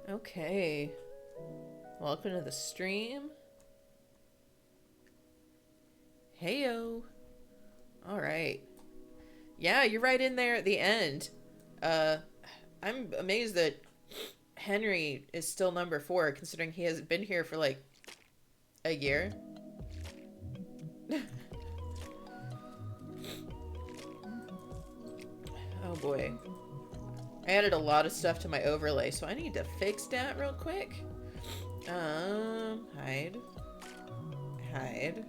Okay. Welcome to the stream. Heyo. Alright. Yeah, you're right in there at the end. Uh, I'm amazed that Henry is still number 4, considering he hasn't been here for like a year. Oh boy. I added a lot of stuff to my overlay, so I need to fix that real quick. Hide. Hide.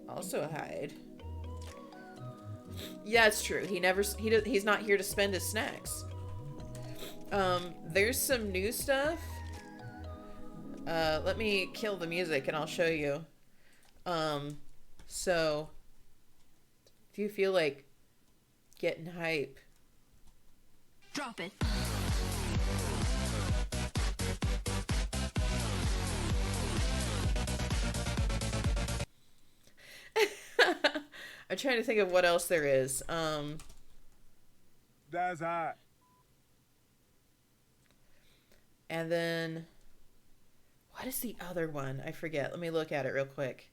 Also hide. Yeah, it's true. He's not here to spend his snacks. There's some new stuff. Let me kill the music and I'll show you. So if you feel like getting hype, drop it. I'm trying to think of what else there is. That's hot. And then what is the other one? I forget. Let me look at it real quick.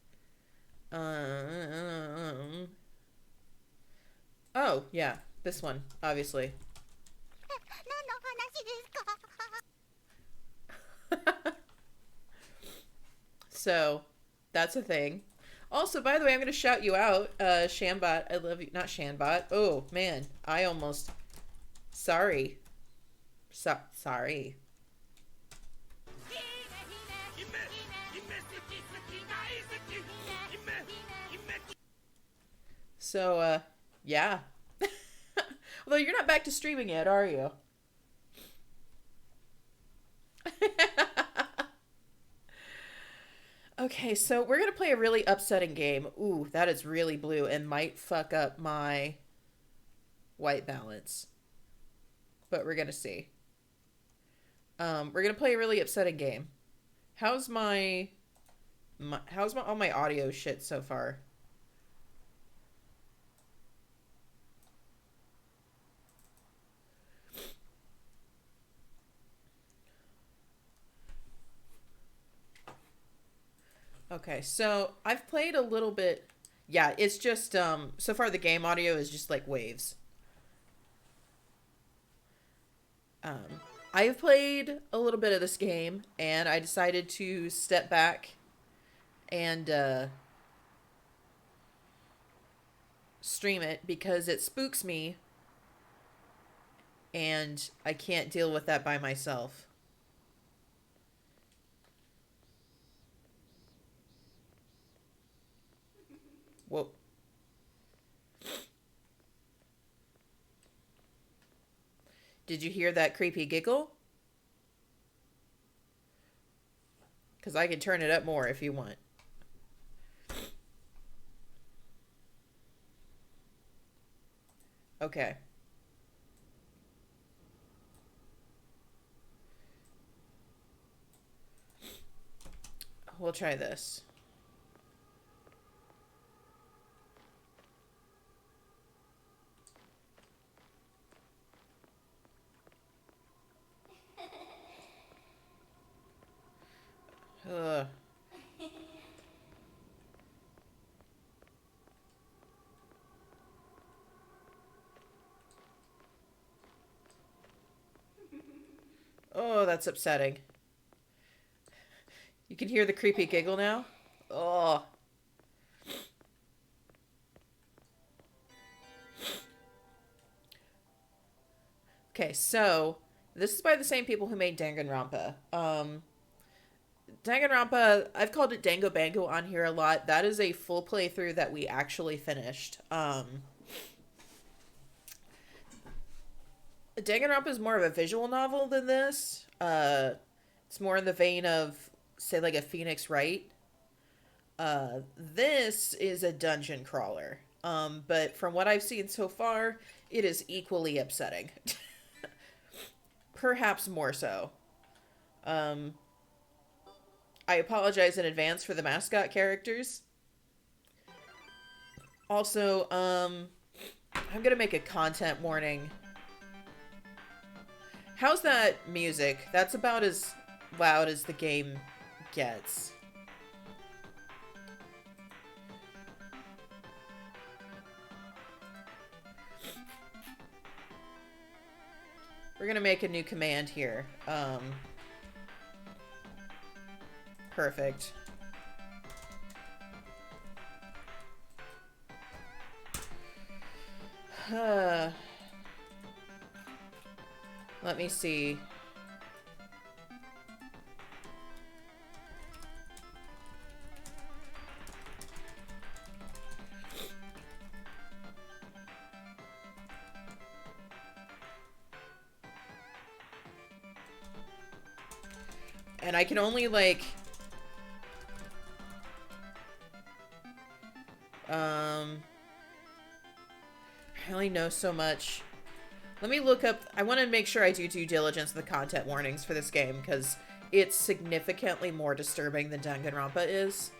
Oh, yeah. This one, obviously. So, that's a thing. Also, by the way, I'm going to shout you out, Shambot. I love you. Not Shanbot. Oh, man. I almost... Sorry. Sorry. So, yeah. Although you're not back to streaming yet, are you? Okay, so we're going to play a really upsetting game. Ooh, that is really blue and might fuck up my white balance. But we're going to see. We're going to play a really upsetting game. How's all my audio shit so far? Okay, so I've played a little bit. Yeah, it's just so far the game audio is just like waves. I've played a little bit of this game and I decided to step back and stream it because it spooks me and I can't deal with that by myself. Whoa. Did you hear that creepy giggle? Because I can turn it up more if you want. Okay. We'll try this. Ugh. Oh, that's upsetting. You can hear the creepy giggle now? Oh. Okay, so this is by the same people who made Danganronpa. Danganronpa, I've called it Dango Bango on here a lot. That is a full playthrough that we actually finished. Danganronpa is more of a visual novel than this. It's more in the vein of, say, like a Phoenix Wright. This is a dungeon crawler. But from what I've seen so far, it is equally upsetting. Perhaps more so. I apologize in advance for the mascot characters. Also, I'm gonna make a content warning. How's that music? That's about as loud as the game gets. We're gonna make a new command here. Perfect. Let me see. And I can only, like... I only know so much. Let me look up... I want to make sure I do due diligence of the content warnings for this game, because it's significantly more disturbing than Danganronpa is.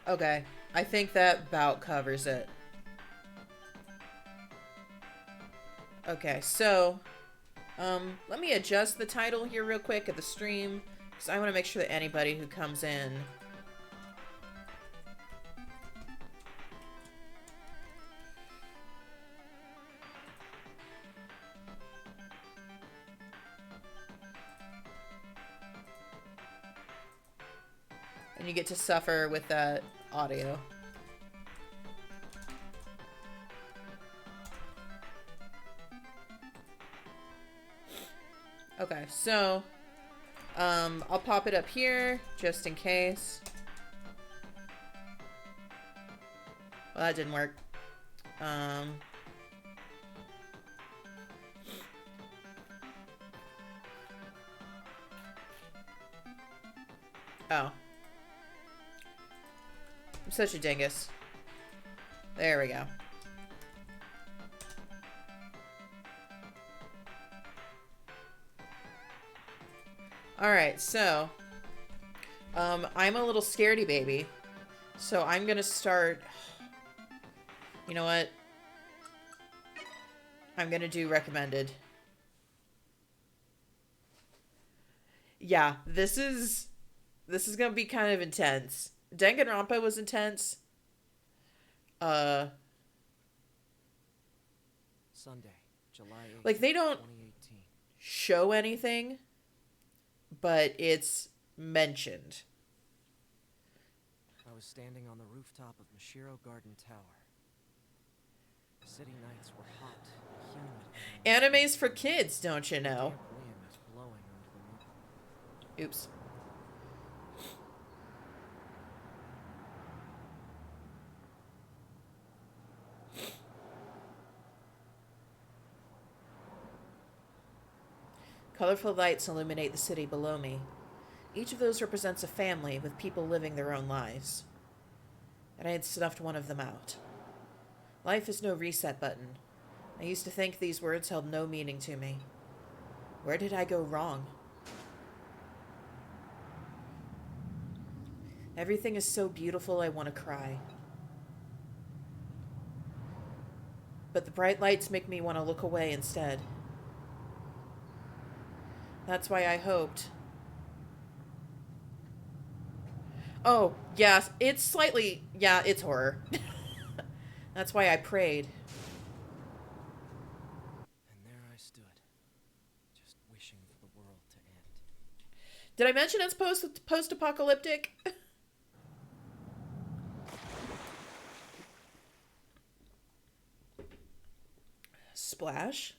Okay, I think that about covers it. Okay, so, let me adjust the title here real quick of the stream, because I want to make sure that anybody who comes in... And you get to suffer with that audio. Okay, so, I'll pop it up here, just in case. Well, that didn't work. Oh. I'm such a dingus. There we go. Alright, so, I'm a little scaredy baby, so I'm gonna start, you know what, I'm gonna do recommended. Yeah, this is gonna be kind of intense. Danganronpa was intense. Sunday, July 8th, Like, they don't 2018. show anything, but it's mentioned. I was standing on the rooftop of Mashiro Garden Tower. The city nights were hot, humid. Animes for kids, don't you know? Damp wind was blowing under the moon. Oops. Colorful lights illuminate the city below me. Each of those represents a family with people living their own lives. And I had snuffed one of them out. Life is no reset button. I used to think these words held no meaning to me. Where did I go wrong? Everything is so beautiful I want to cry. But the bright lights make me want to look away instead. That's why I hoped. Oh, yes, it's slightly... Yeah, it's horror. That's why I prayed. And there I stood, just wishing for the world to end. Did I mention it's post-apocalyptic? Splash.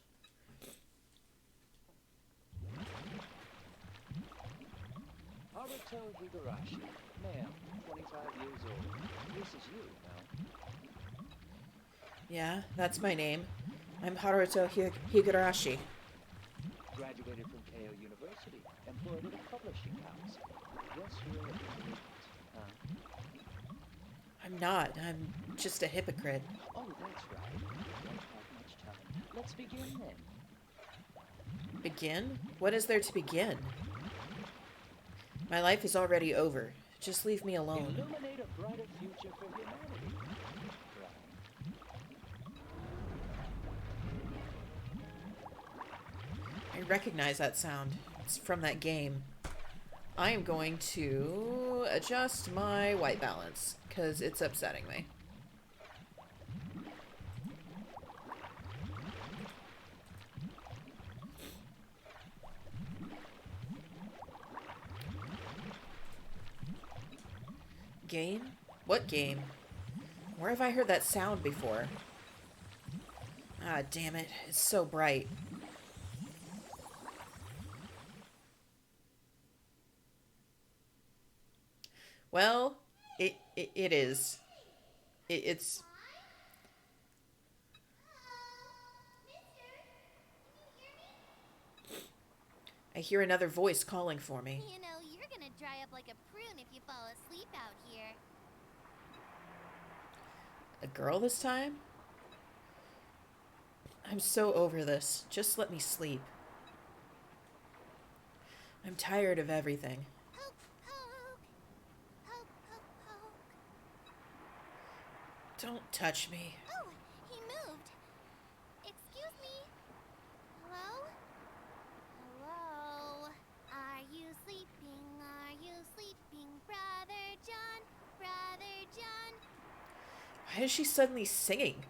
Haruto Higurashi, male, 25 years old. This is you now. Yeah, that's my name. I'm Haruto Higurashi. Graduated from KO University, employed at a publishing house. Guess you're a elite, huh? I'm not. I'm just a hypocrite. Oh, that's right. We don't have much time. Let's begin then. Begin? What is there to begin? My life is already over. Just leave me alone. Illuminate a brighter future for humanity. Right. I recognize that sound. It's from that game. I am going to adjust my white balance because it's upsetting me. Game? What game? Where have I heard that sound before? Ah, damn it. It's so bright. Well, it is. It's... I hear another voice calling for me. You know, you're gonna dry up like a prune if you fall asleep out here. A girl this time? I'm so over this. Just let me sleep. I'm tired of everything. Poke, poke. Poke, poke, poke. Don't touch me. Oh, he moved. Excuse me. Hello? Hello? Are you sleeping? Are you sleeping, Brother John? Brother John? Why is she suddenly singing?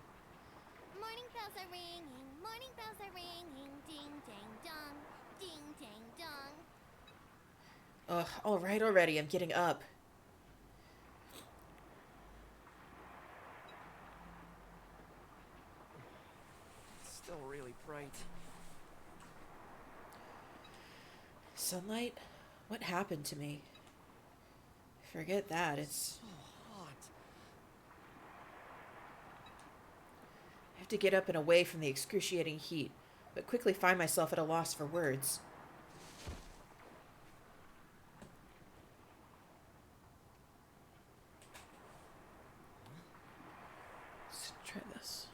Morning bells are ringing. Morning bells are ringing. Ding, dang, dong. Ding, dang, dong. Ugh, alright already, I'm getting up. It's still really bright. Sunlight? What happened to me? Forget that, it's... So hot. I have to get up and away from the excruciating heat, but quickly find myself at a loss for words. Let's try this.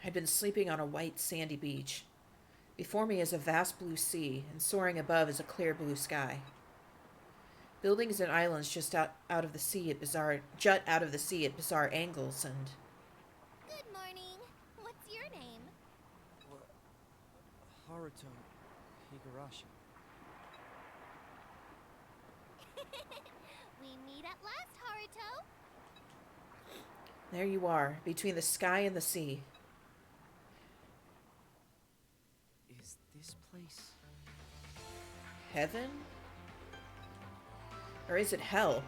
I'd been sleeping on a white, sandy beach. Before me is a vast blue sea, and soaring above is a clear blue sky. Buildings and islands just jut out of the sea at bizarre angles, and Good morning. What's your name? Haruto Higurashi. We meet at last, Haruto. there you are, between the sky and the sea. Is this place... Heaven? Or is it hell?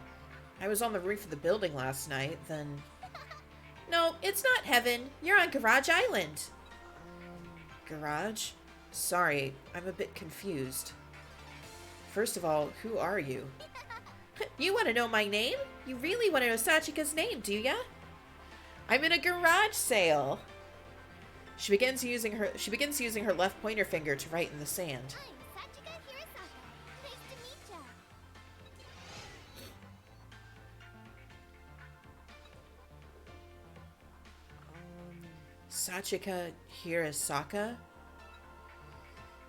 I was on the roof of the building last night, then... No, it's not heaven. You're on Garage Island. Garage? Sorry, I'm a bit confused. First of all, who are you? You want to know my name? You really want to know Sachika's name, do ya? I'm in a garage sale. She begins using her left pointer finger to write in the sand. I'm Sachika Hirosaka. Nice to meet ya. Sachika Hirosaka?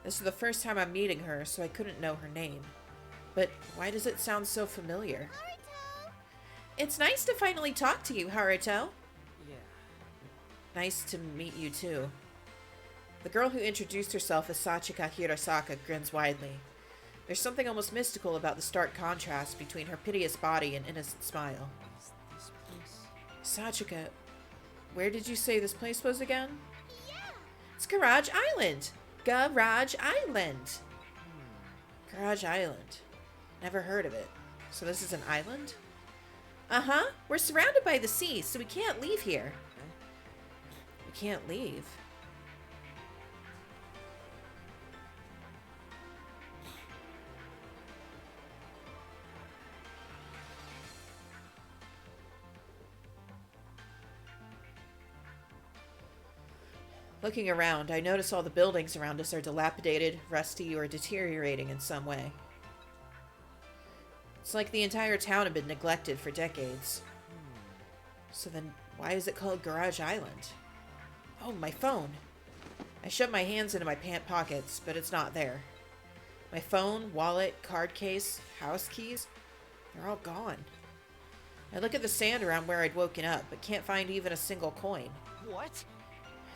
This is the first time I'm meeting her, so I couldn't know her name. But why does it sound so familiar? Haruto! It's nice to finally talk to you, Haruto. Yeah. Nice to meet you, too. The girl who introduced herself as Sachika Hirosaka grins widely. There's something almost mystical about the stark contrast between her piteous body and innocent smile. Is this place... Sachika, where did you say this place was again? Yeah! It's Garage Island! Garage Island! Garage Island. Never heard of it. So this is an island? Uh-huh. We're surrounded by the sea, so we can't leave here. We can't leave. Looking around, I notice all the buildings around us are dilapidated, rusty, or deteriorating in some way. It's like the entire town had been neglected for decades. So then, why is it called Garage Island? Oh, my phone. I shove my hands into my pant pockets, but it's not there. My phone, wallet, card case, house keys, they're all gone. I look at the sand around where I'd woken up, but can't find even a single coin. What?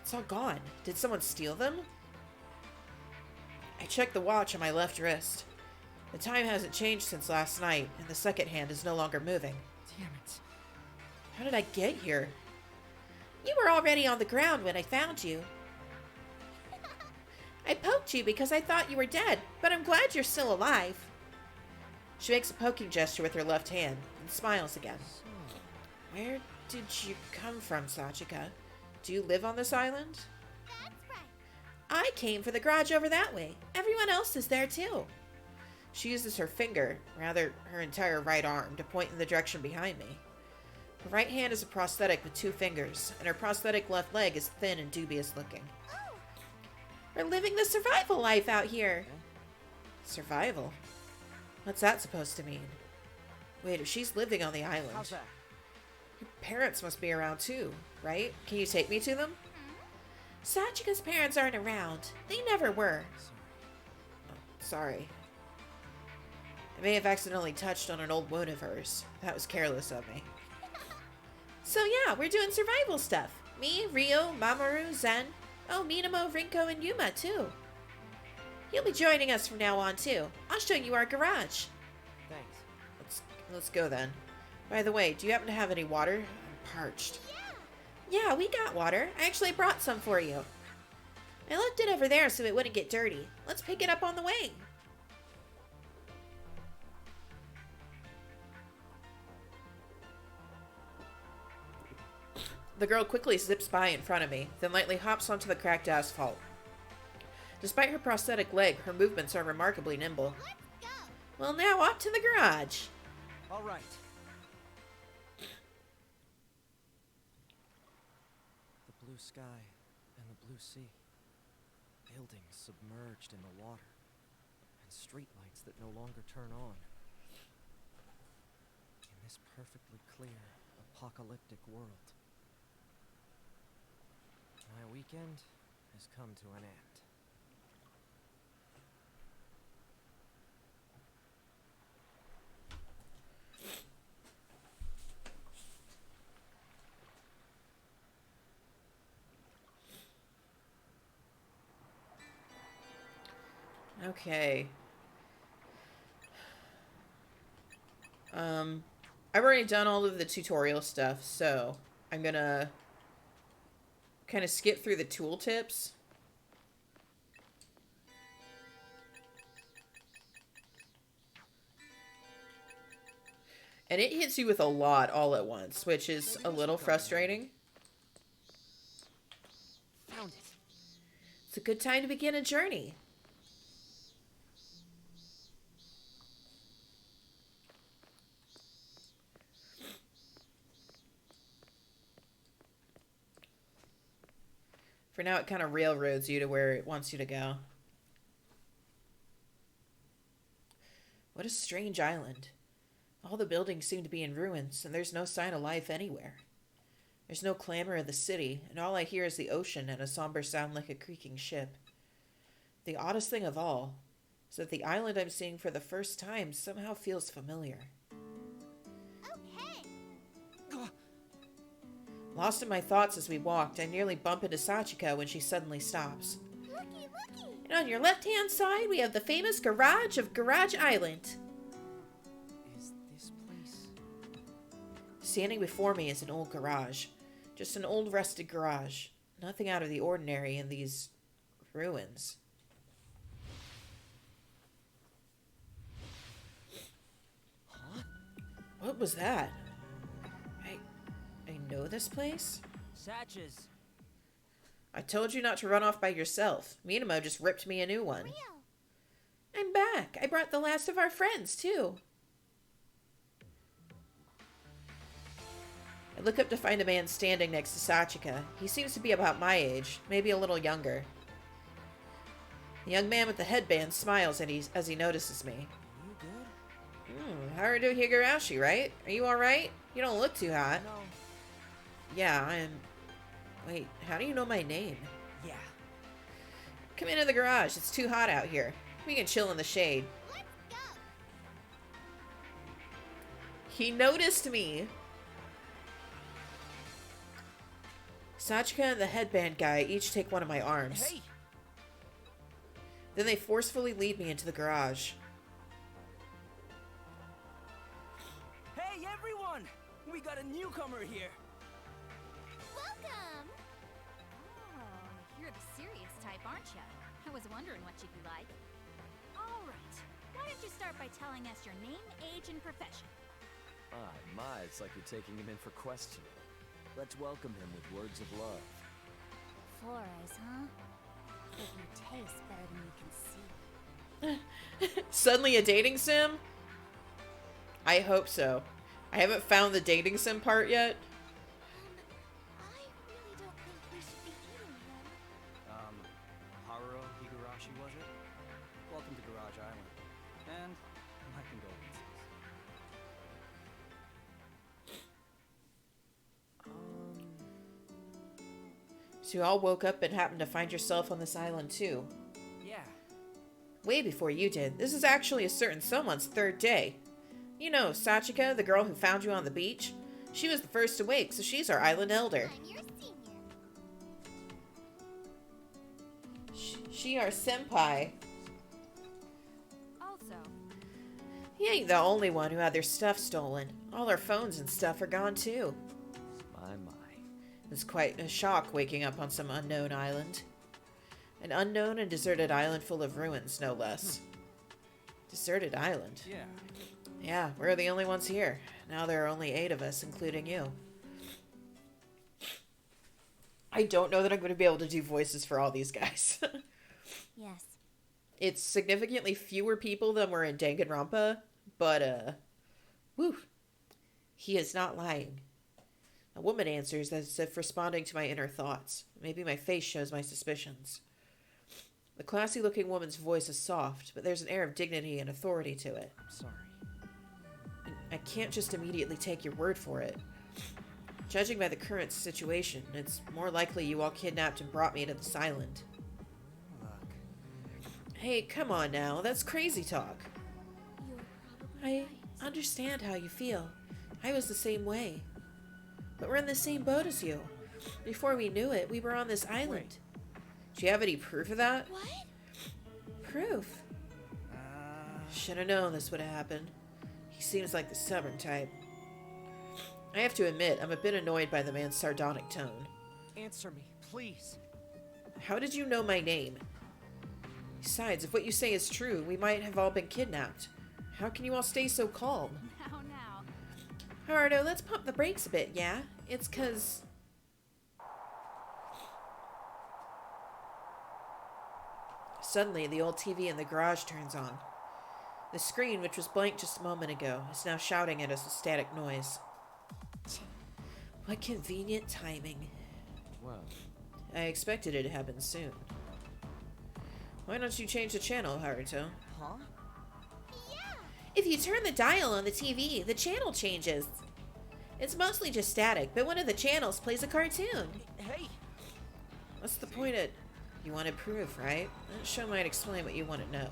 It's all gone. Did someone steal them? I check the watch on my left wrist. The time hasn't changed since last night, and the second hand is no longer moving. Damn it. How did I get here? You were already on the ground when I found you. I poked you because I thought you were dead, but I'm glad you're still alive. She makes a poking gesture with her left hand and smiles again. Where did you come from, Sachika? Do you live on this island? That's right. I came for the garage over that way. Everyone else is there too. She uses her finger, rather her entire right arm, to point in the direction behind me. Her right hand is a prosthetic with 2 fingers, and her prosthetic left leg is thin and dubious looking. Oh, We're living the survival life out here. Survival? What's that supposed to mean? Wait, if she's living on the island, How's that? her parents must be around too, right? Can you take me to them? Sachika's parents aren't around. They never were. Sorry. I may have accidentally touched on an old wound of hers. That was careless of me. So yeah, we're doing survival stuff. Me, Rio, Mamoru, Zen. Oh, Minamo, Rinko, and Yuma too. You'll be joining us from now on too. I'll show you our garage. Thanks. Let's go then. By the way, do you happen to have any water? I'm parched. Yeah, we got water. I actually brought some for you. I left it over there so it wouldn't get dirty. Let's pick it up on the way. The girl quickly zips by in front of me, then lightly hops onto the cracked asphalt. Despite her prosthetic leg, her movements are remarkably nimble. let's go. Well, now off to the garage. All right. The blue sky and the blue sea. Buildings submerged in the water. And streetlights that no longer turn on. In this perfectly clear, apocalyptic world. My weekend has come to an end. Okay. I've already done all of the tutorial stuff, so I'm gonna kind of skip through the tooltips. And it hits you with a lot all at once, which is a little frustrating. Found it. It's a good time to begin a journey. For now, it kind of railroads you to where it wants you to go. What a strange island. All the buildings seem to be in ruins, and there's no sign of life anywhere. There's no clamor of the city, and all I hear is the ocean and a somber sound like a creaking ship. The oddest thing of all is that the island I'm seeing for the first time somehow feels familiar. Okay. Lost in my thoughts as we walked, I nearly bump into Sachika when she suddenly stops. Looky, looky. And on your left-hand side, we have the famous garage of Garage Island. Is this place? Standing before me is an old garage. Just an old rusted garage. Nothing out of the ordinary in these ruins. Huh? What was that? I know this place? Satches. I told you not to run off by yourself. Minamo just ripped me a new one. Rio. I'm back. I brought the last of our friends, too. I look up to find a man standing next to Sachika. He seems to be about my age, maybe a little younger. The young man with the headband smiles as he notices me. You good? Haruto Higurashi, right? Are you alright? You don't look too hot. No. Yeah, I am... Wait, how do you know my name? Yeah. Come into the garage. It's too hot out here. We can chill in the shade. Let's go. He noticed me. Sachika and the headband guy each take one of my arms. Hey! Then they forcefully lead me into the garage. Hey, everyone! We got a newcomer here. Welcome. Oh, you're the serious type, aren't you? I was wondering what you'd be like. All right. Why don't you start by telling us your name, age, and profession? My, it's like you're taking him in for questioning. Let's welcome him with words of love. Flores, huh? But you taste better than you can see. Suddenly a dating sim? I hope so. I haven't found the dating sim part yet. I really don't think we should be eating them. Haruto Higurashi, was it? Welcome to Garage Island. And my condolences. So you all woke up and happened to find yourself on this island too. Yeah. Way before you did. This is actually a certain someone's third day. You know, Sachika, the girl who found you on the beach? She was the first to wake, so she's our island elder. I'm your senior. She our senpai. Also, He ain't the only one who had their stuff stolen. All our phones and stuff are gone too. My. It's quite a shock waking up on some unknown island. An unknown and deserted island full of ruins, no less. Deserted island? Yeah. Yeah, we're the only ones here. Now there are only 8 of us, including you. I don't know that I'm going to be able to do voices for all these guys. Yes. It's significantly fewer people than were in Danganronpa, but, whew. He is not lying. A woman answers as if responding to my inner thoughts. Maybe my face shows my suspicions. The classy-looking woman's voice is soft, but there's an air of dignity and authority to it. I'm sorry. I can't just immediately take your word for it. Judging by the current situation, it's more likely you all kidnapped and brought me to this island. Look. Hey, come on now, that's crazy talk. You're probably I right. understand how you feel. I was the same way. But we're in the same boat as you. Before we knew it, we were on this island. Do you have any proof of that? What? Proof? Should have known this would have happened. He seems like the stubborn type. I have to admit, I'm a bit annoyed by the man's sardonic tone. Answer me, please. How did you know my name? Besides, if what you say is true, we might have all been kidnapped. How can you all stay so calm? now. Haruto, let's pump the brakes a bit, yeah? It's 'cause... Suddenly, the old TV in the garage turns on. The screen, which was blank just a moment ago, is now shouting at us with static noise. What convenient timing. Well, I expected it to happen soon. Why don't you change the channel, Haruto? Huh? If you turn the dial on the TV, the channel changes. It's mostly just static, but one of the channels plays a cartoon. Hey! What's the point of... You wanted proof, right? That show might explain what you want to know.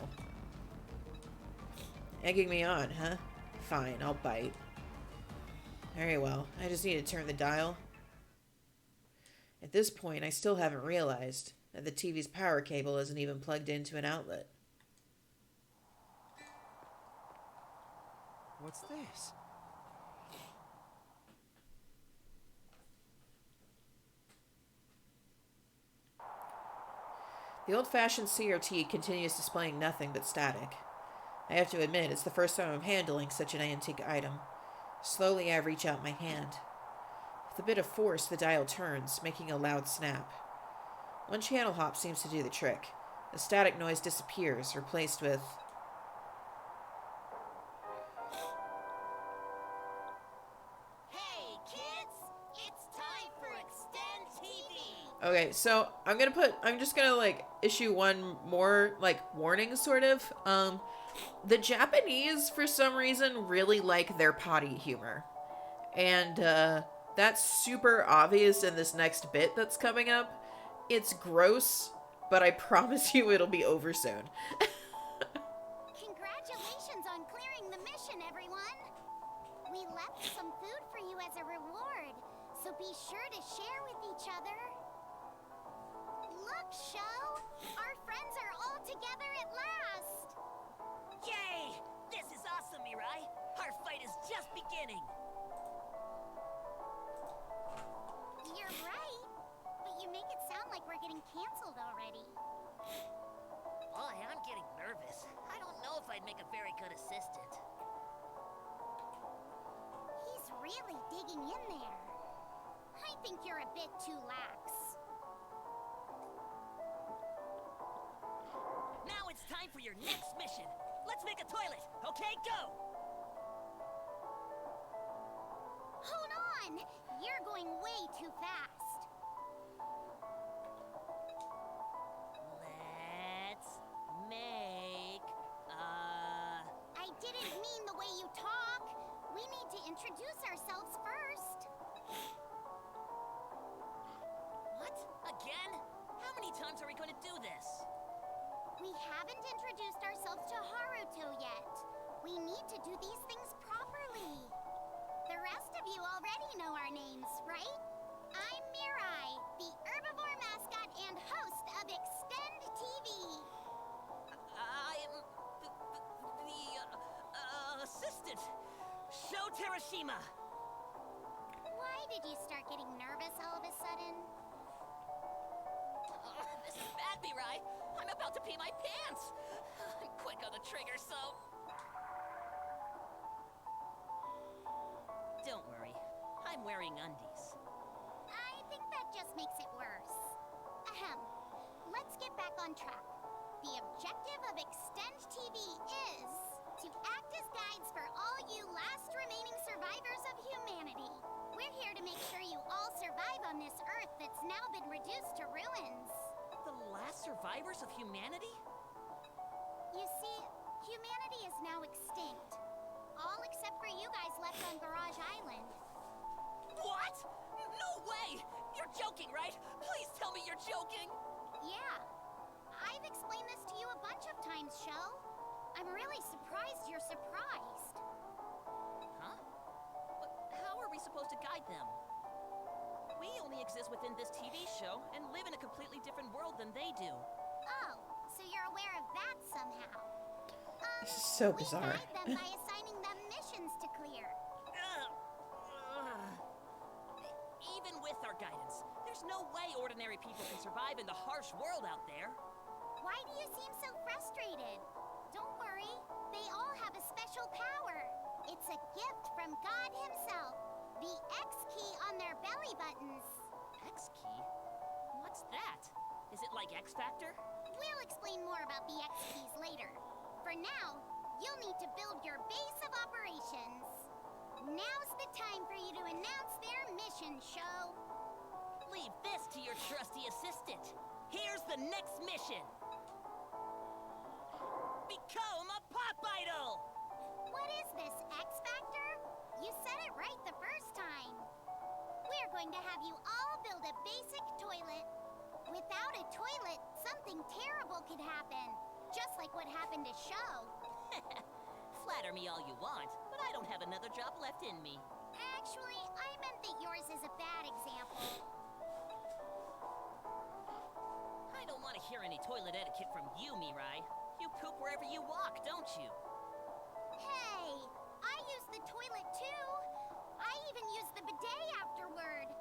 Egging me on, huh? Fine, I'll bite. Very well. I just need to turn the dial. At this point, I still haven't realized that the TV's power cable isn't even plugged into an outlet. What's this? The old-fashioned CRT continues displaying nothing but static. I have to admit, it's the first time I'm handling such an antique item. Slowly, I reach out my hand. With a bit of force, the dial turns, making a loud snap. One channel hop seems to do the trick. The static noise disappears, replaced with... Hey, kids! Okay, so I'm just gonna like issue one more like warning sort of. The Japanese for some reason really like their potty humor. And that's super obvious in this next bit that's coming up. It's gross, but I promise you it'll be over soon. Congratulations on clearing the mission, everyone! We left some food for you as a reward, so be sure to share with each other. Look, Sho! Our friends are all together at last! Yay! This is awesome, Mirai! Our fight is just beginning! You're right, but you make it sound like we're getting canceled already. Boy, I'm getting nervous. I don't know if I'd make a very good assistant. He's really digging in there. I think you're a bit too lax. Now it's time for your next mission. Let's make a toilet, okay? Go! Hold on! You're going way too fast. Let's make I didn't mean the way you talk. We need to introduce ourselves first. What? Again? How many times are we going to do this? We haven't introduced ourselves to Haruto yet. We need to do these things properly. The rest of you already know our names, right? I'm Mirai, the herbivore mascot and host of Extend TV. I'm the assistant, Sho Terashima. Why did you start getting nervous all of a sudden? This is bad, Mirai. I'm about to pee my pants. I'm quick on the trigger, so... Don't worry. I'm wearing undies. I think that just makes it worse. Ahem. Let's get back on track. The objective of Extend TV is to act as guides for all you last remaining survivors of humanity. We're here to make sure you all survive on this Earth that's now been reduced to ruins. The last survivors of humanity? You see, humanity is now extinct. All except for you guys left on Garage Island. What? No way! You're joking, right? Please tell me you're joking! Yeah. I've explained this to you a bunch of times, Sho. I'm really surprised you're surprised. Huh? But how are we supposed to guide them? We only exist within this TV show and live in a completely different world than they do. Oh, so you're aware of that somehow. This is so bizarre. We guide them by assigning them missions to clear. Even with our guidance, there's no way ordinary people can survive in the harsh world out there. Why do you seem so frustrated? Don't worry, they all have a special power. It's a gift from God himself. The X key on their belly buttons. X key? What's that? Is it like X Factor? We'll explain more about the X keys later. For now, you'll need to build your base of operations. Now's the time for you to announce their mission, Sho. Leave this to your trusty assistant. Here's the next mission. Become a pop idol! What is this, X Factor? You said it right the first time. We're going to have you all build a basic toilet. Without a toilet, something terrible could happen. Just like what happened to Sho. Flatter me all you want, but I don't have another job left in me. Actually, I meant that yours is a bad example. I don't want to hear any toilet etiquette from you, Mirai. You poop wherever you walk, don't you? Hey, I use the toilet too. I even use the bidet afterward.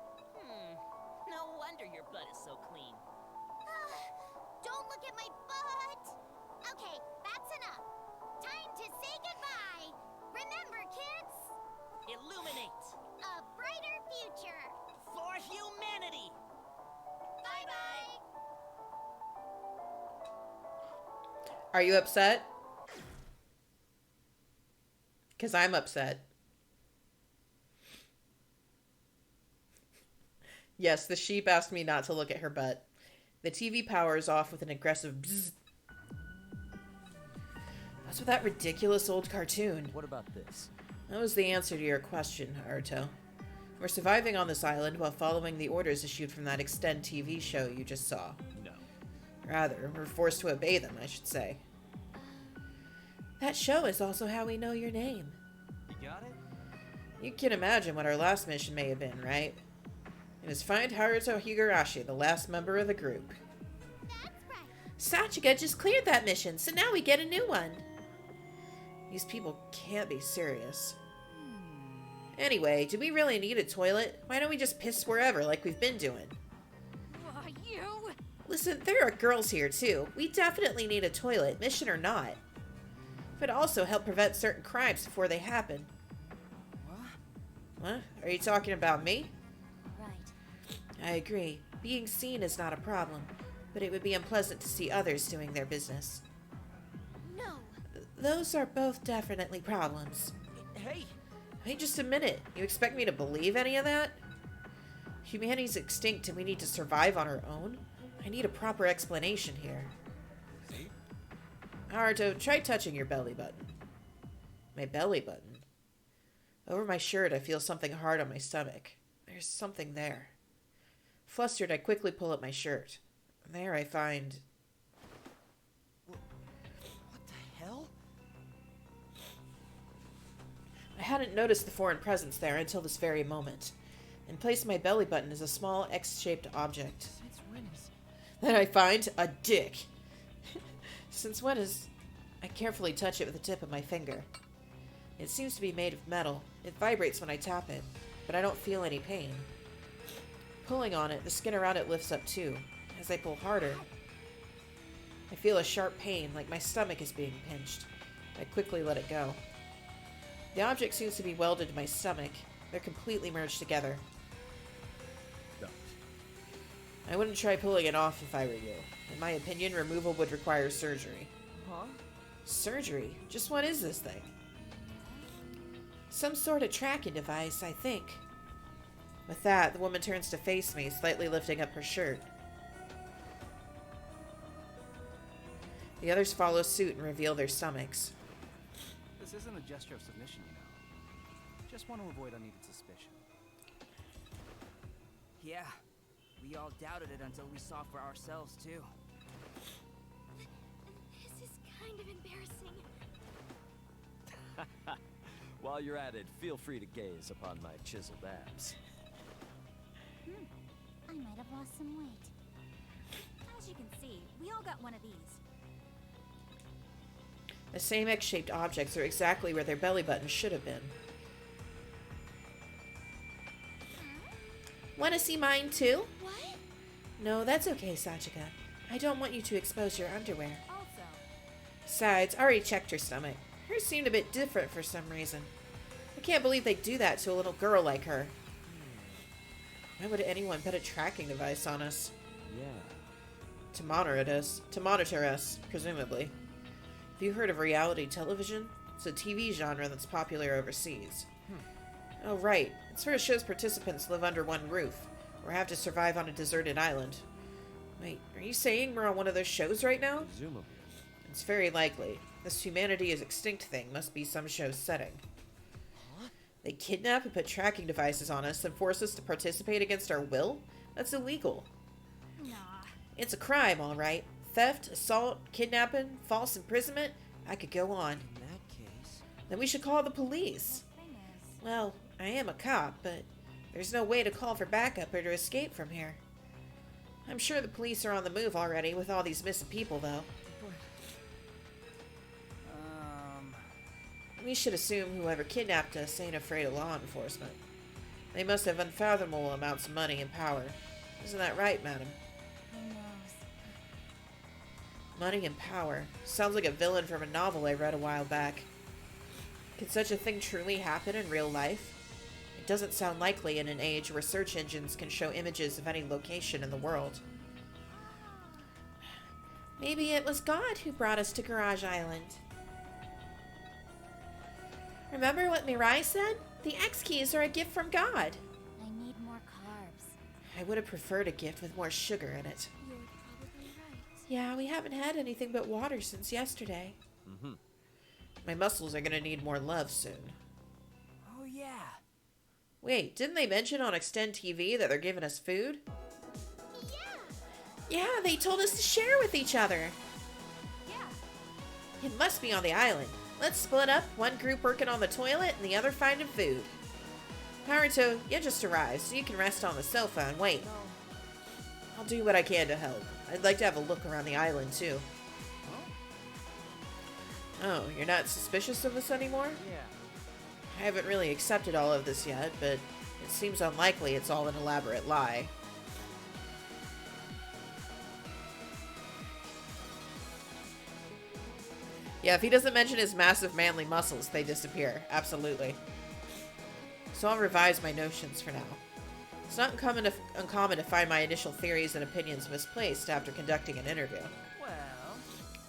No wonder your butt is so clean. Don't look at my butt. Okay, that's enough. Time to say goodbye. Remember, kids, Illuminate! a brighter future. For humanity! Bye-bye. Are you upset? Because I'm upset. Yes, the sheep asked me not to look at her butt. The TV power is off with an aggressive bzzz. What's with that ridiculous old cartoon? What about this? That was the answer to your question, Naruto. We're surviving on this island while following the orders issued from that Extend TV show you just saw. No. Rather, we're forced to obey them, I should say. That show is also how we know your name. You got it? You can imagine what our last mission may have been, right? It is find Haruto Higurashi, the last member of the group. That's right. Sachika just cleared that mission, so now we get a new one. These people can't be serious. Anyway, do we really need a toilet? Why don't we just piss wherever like we've been doing? You? Listen, there are girls here too. We definitely need a toilet, mission or not. It would also help prevent certain crimes before they happen. What? Are you talking about me? Right. I agree. Being seen is not a problem, but it would be unpleasant to see others doing their business. No. Those are both definitely problems. Hey! Wait just a minute. You expect me to believe any of that? Humanity's extinct and we need to survive on our own? I need a proper explanation here. See? Naruto, try touching your belly button. My belly button? Over my shirt, I feel something hard on my stomach. There's something there. Flustered, I quickly pull up my shirt. There I find... What the hell? I hadn't noticed the foreign presence there until this very moment. In place of my belly button is a small X-shaped object. Since when is... Then I find a dick. Since when is... I carefully touch it with the tip of my finger. It seems to be made of metal. It vibrates when I tap it, but I don't feel any pain. Pulling on it, the skin around it lifts up too. As I pull harder, I feel a sharp pain, like my stomach is being pinched. I quickly let it go. The object seems to be welded to my stomach. They're completely merged together. Don't. I wouldn't try pulling it off if I were you. In my opinion, removal would require surgery. Huh? Surgery? Just what is this thing? Some sort of tracking device, I think. With that, the woman turns to face me, slightly lifting up her shirt. The others follow suit and reveal their stomachs. This isn't a gesture of submission, you know. Just want to avoid unneeded suspicion. Yeah, we all doubted it until we saw for ourselves, too. This is kind of embarrassing. While you're at it, feel free to gaze upon my chiseled abs. I might have lost some weight. As you can see, we all got one of these. The same X-shaped objects are exactly where their belly buttons should have been. Want to see mine too? What? No, that's okay, Sachika. I don't want you to expose your underwear. Also, Besides, I already checked her stomach. Hers seemed a bit different for some reason. I can't believe they'd do that to a little girl like her. Why would anyone put a tracking device on us? Yeah. To monitor us, presumably. Have you heard of reality television? It's a TV genre that's popular overseas. Oh, right. It's where it shows participants live under one roof, or have to survive on a deserted island. Wait, are you saying we're on one of those shows right now? Presumably. It's very likely. This humanity is extinct thing must be some show's setting. They kidnap and put tracking devices on us and force us to participate against our will? That's illegal. nah. It's a crime, all right. Theft, assault, kidnapping, false imprisonment. I could go on. In that case... Then we should call the police. Thing is, Well, I am a cop, but there's no way to call for backup or to escape from here. I'm sure the police are on the move already with all these missing people, though. We should assume whoever kidnapped us ain't afraid of law enforcement. They must have unfathomable amounts of money and power. Isn't that right, madam? who knows? Money and power. Sounds like a villain from a novel I read a while back. Could such a thing truly happen in real life? It doesn't sound likely in an age where search engines can show images of any location in the world. Maybe it was God who brought us to Garage Island. Remember what Mirai said? The X keys are a gift from God. I need more carbs. I would have preferred a gift with more sugar in it. You're probably right. Yeah, we haven't had anything but water since yesterday. Mm-hmm. My muscles are gonna need more love soon. Oh, yeah. Wait, didn't they mention on Extend TV that they're giving us food? Yeah, they told us to share with each other. Yeah. It must be on the island. Let's split up, one group working on the toilet and the other finding food. Haruto, you just arrived, so you can rest on the sofa and wait. I'll do what I can to help. I'd like to have a look around the island, too. Oh, you're not suspicious of this anymore? Yeah. I haven't really accepted all of this yet, but it seems unlikely it's all an elaborate lie. Yeah, if he doesn't mention his massive manly muscles, they disappear. Absolutely. So I'll revise my notions for now. It's not uncommon to find my initial theories and opinions misplaced after conducting an interview. Well...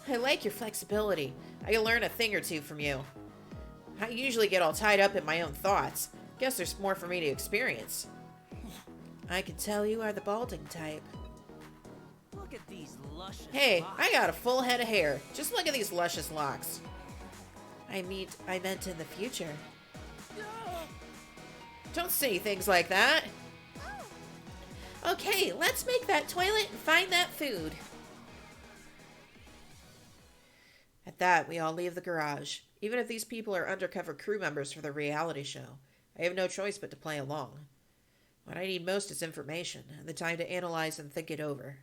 I like your flexibility. I can learn a thing or two from you. I usually get all tied up in my own thoughts. Guess there's more for me to experience. I can tell you are the balding type. Look at these luscious Hey, locks. I got a full head of hair. Just look at these luscious locks. I meant in the future. Don't say things like that. Okay, let's make that toilet and find that food. At that, we all leave the garage. Even if these people are undercover crew members for the reality show, I have no choice but to play along. What I need most is information, and the time to analyze and think it over.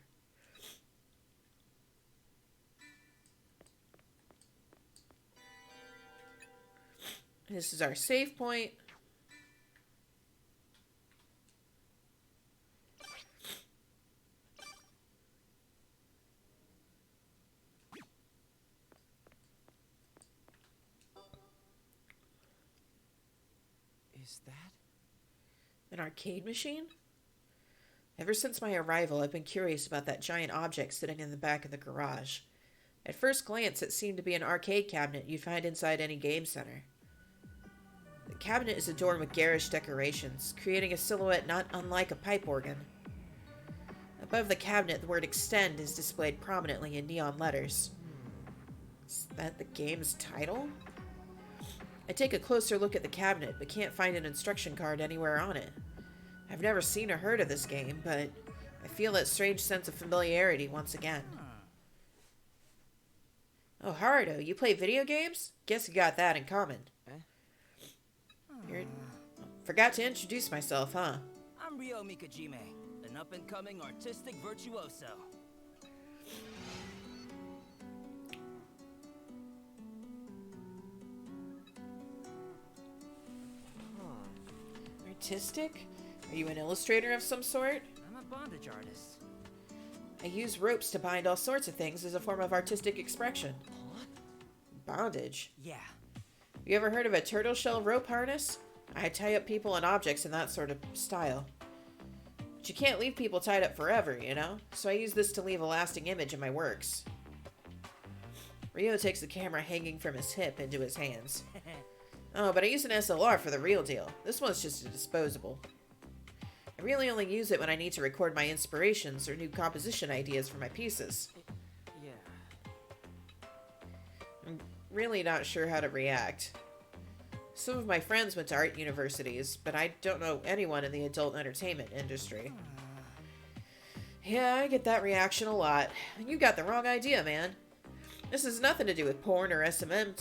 This is our save point. Is that? An arcade machine? Ever since my arrival, I've been curious about that giant object sitting in the back of the garage. At first glance, it seemed to be an arcade cabinet you'd find inside any game center. The cabinet is adorned with garish decorations, creating a silhouette not unlike a pipe organ. Above the cabinet, the word Extend is displayed prominently in neon letters. Is that the game's title? I take a closer look at the cabinet, but can't find an instruction card anywhere on it. I've never seen or heard of this game, but I feel that strange sense of familiarity once again. Oh, Haruto, you play video games? Guess you got that in common. You're... Forgot to introduce myself, huh? I'm Ryo Mikajime, an up-and-coming artistic virtuoso. Artistic? Are you an illustrator of some sort? I'm a bondage artist. I use ropes to bind all sorts of things as a form of artistic expression. Bondage? Yeah. You ever heard of a turtle shell rope harness? I tie up people and objects in that sort of style. But you can't leave people tied up forever, you know? So I use this to leave a lasting image in my works. Ryo takes the camera hanging from his hip into his hands. Oh, but I use an SLR for the real deal. This one's just a disposable. I really only use it when I need to record my inspirations or new composition ideas for my pieces. Yeah. I'm really not sure how to react. Some of my friends went to art universities, but I don't know anyone in the adult entertainment industry. Yeah, I get that reaction a lot. You got the wrong idea, man. This has nothing to do with porn or S&M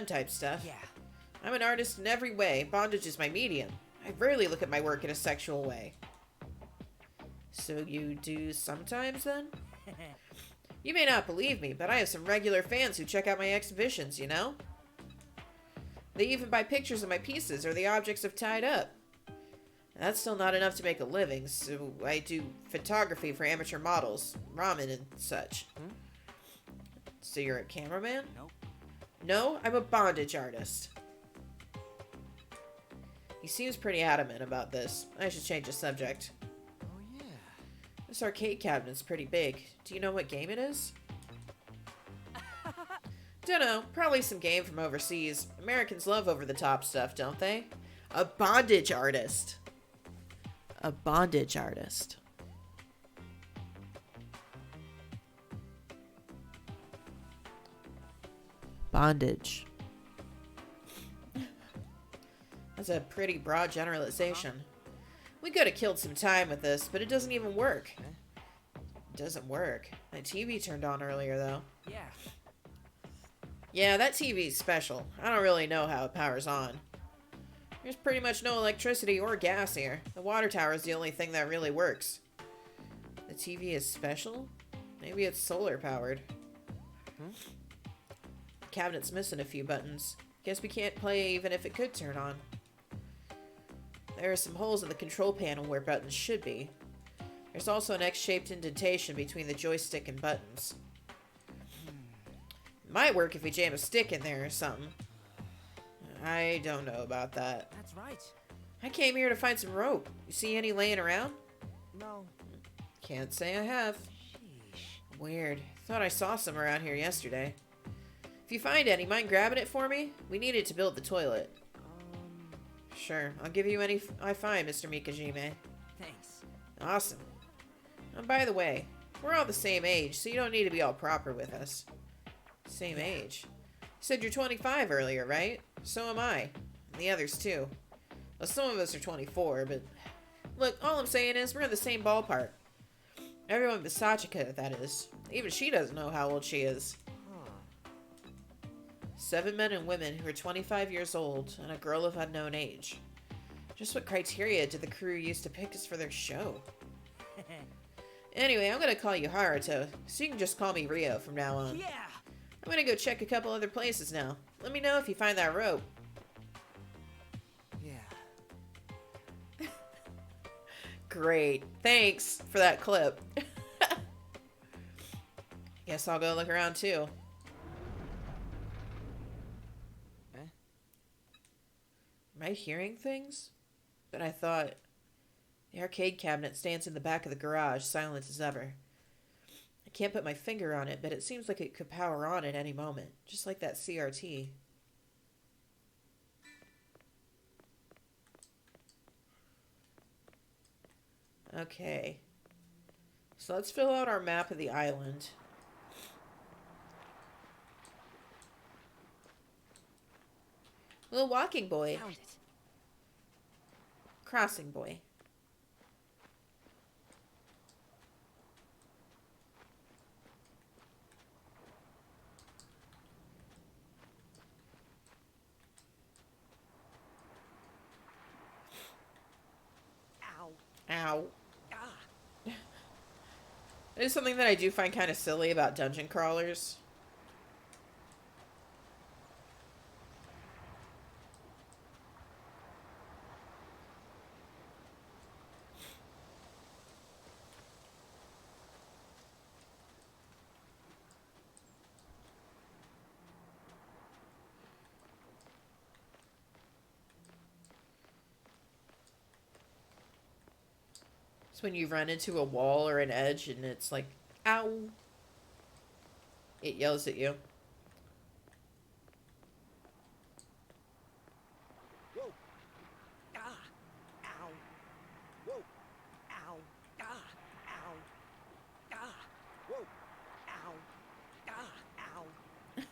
type stuff. Yeah. I'm an artist in every way. Bondage is my medium. I rarely look at my work in a sexual way. So you do sometimes, then? You may not believe me, but I have some regular fans who check out my exhibitions, you know? They even buy pictures of my pieces or the objects I've tied up. That's still not enough to make a living, so I do photography for amateur models, ramen and such. So you're a cameraman? Nope. No, I'm a bondage artist. He seems pretty adamant about this. I should change the subject. Oh, yeah. This arcade cabinet's pretty big. Do you know what game it is? Dunno. Probably some game from overseas. Americans love over-the-top stuff, don't they? A bondage artist. A bondage artist. Bondage. That's a pretty broad generalization. We could have killed some time with this, but it doesn't even work. It doesn't work. My TV turned on earlier, though. Yeah. Yeah, that TV's special. I don't really know how it powers on. There's pretty much no electricity or gas here. The water tower is the only thing that really works. The TV is special? Maybe it's solar powered. The cabinet's missing a few buttons. Guess we can't play even if it could turn on. There are some holes in the control panel where buttons should be. There's also an X-shaped indentation between the joystick and buttons. It might work if we jam a stick in there or something. I don't know about that. That's right. I came here to find some rope. You see any laying around? No. Can't say I have. Sheesh. Weird. Thought I saw some around here yesterday. If you find any, mind grabbing it for me? We need it to build the toilet. Sure. I'll give you any I find, Mr. Mikajime. Thanks. Awesome. And by the way, we're all the same age, so you don't need to be all proper with us. Same age. You said you're 25 earlier, right? So am I. And the others too. Well, some of us are 24, but... Look, all I'm saying is we're in the same ballpark. Everyone but Sachika, that is. Even she doesn't know how old she is. 7 men and women who are 25 years old and a girl of unknown age. Just what criteria did the crew use to pick us for their show? Anyway, I'm gonna call you Haruto, so you can just call me Rio from now on. Yeah. I'm gonna go check a couple other places now. Let me know if you find that rope. Yeah. Great. Thanks for that clip. Guess I'll go look around too. Am I hearing things? But I thought... The arcade cabinet stands in the back of the garage, silent as ever. I can't put my finger on it, but it seems like it could power on at any moment, just like that CRT. Okay. So let's fill out our map of the island. Little walking boy. Found it. Crossing boy. Ow. Ow. Ah. There's something that I do find kind of silly about dungeon crawlers. When you run into a wall or an edge and it's like, ow. It yells at you. Whoa. Ah. Ow. Whoa. Ow. Ah. Ow. Ah. Whoa. Ow. Ah. Ow. Whoa.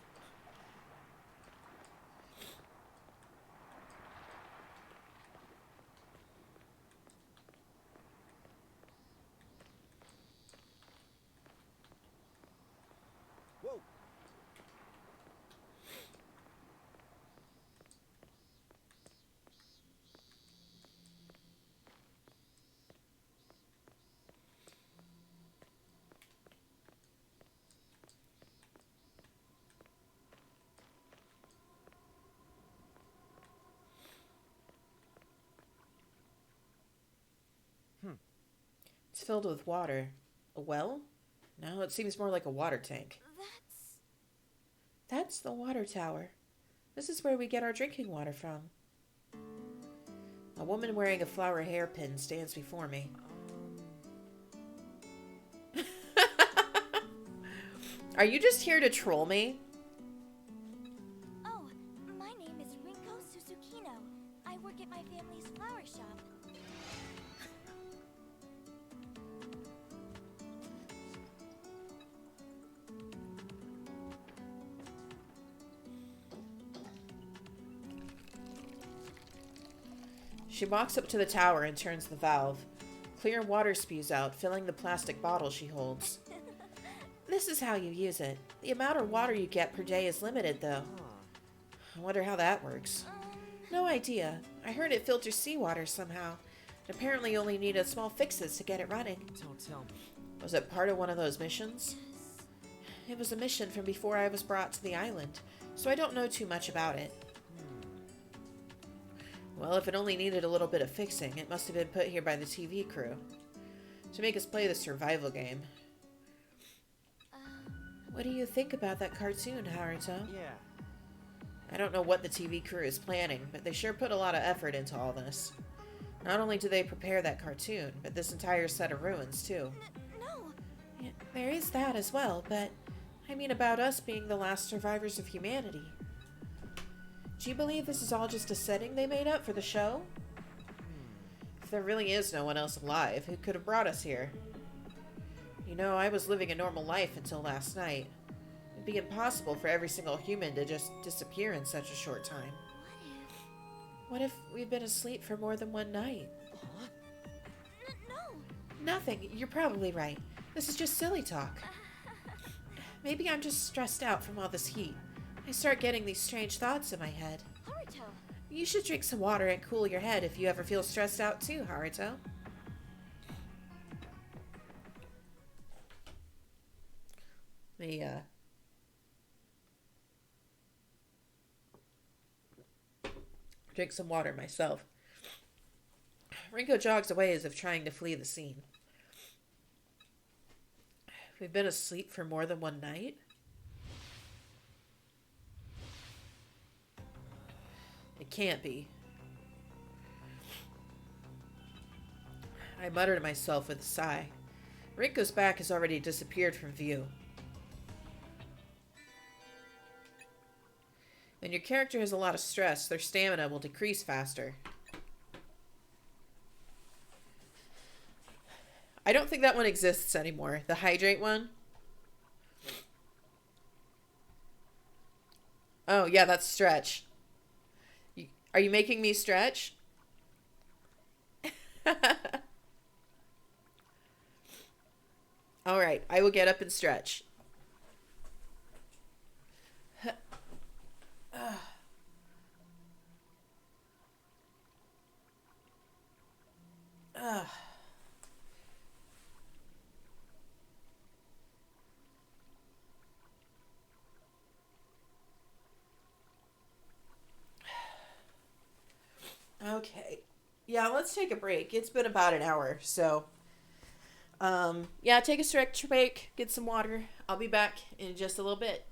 It's filled with water. A well? No, it seems more like a water tank. That's the water tower. This is where we get our drinking water from. A woman wearing a flower hairpin stands before me. Are you just here to troll me? Oh, my name is Rinko Susukino. I work at my family's flower shop. She walks up to the tower and turns the valve. Clear water spews out, filling the plastic bottle she holds. This is how you use it. The amount of water you get per day is limited, though. I wonder how that works. No idea. I heard it filters seawater somehow. Apparently only needed small fixes to get it running. Don't tell me. Was it part of one of those missions? It was a mission from before I was brought to the island, so I don't know too much about it. Well, if it only needed a little bit of fixing, it must have been put here by the TV crew to make us play the survival game. What do you think about that cartoon, Haruto? Yeah. I don't know what the TV crew is planning, but they sure put a lot of effort into all this. Not only do they prepare that cartoon, but this entire set of ruins, too. No. Yeah, there is that as well, but I mean about us being the last survivors of humanity. Do you believe this is all just a setting they made up for the show? If there really is no one else alive, who could have brought us here? You know, I was living a normal life until last night. It'd be impossible for every single human to just disappear in such a short time. What if we've been asleep for more than one night? No. Nothing. You're probably right. This is just silly talk. Maybe I'm just stressed out from all this heat. I start getting these strange thoughts in my head. Haruto. You should drink some water and cool your head if you ever feel stressed out too, Haruto. Me, drink some water myself. Rinko jogs away as if trying to flee the scene. We've been asleep for more than one night? It can't be. I mutter to myself with a sigh. Rinko's back has already disappeared from view. When your character has a lot of stress, their stamina will decrease faster. I don't think that one exists anymore. The hydrate one. Oh, yeah, that's stretch. Are you making me stretch? All right, I will get up and stretch. Okay. Yeah, let's take a break. It's been about an hour, so yeah, take a stretch break, get some water. I'll be back in just a little bit.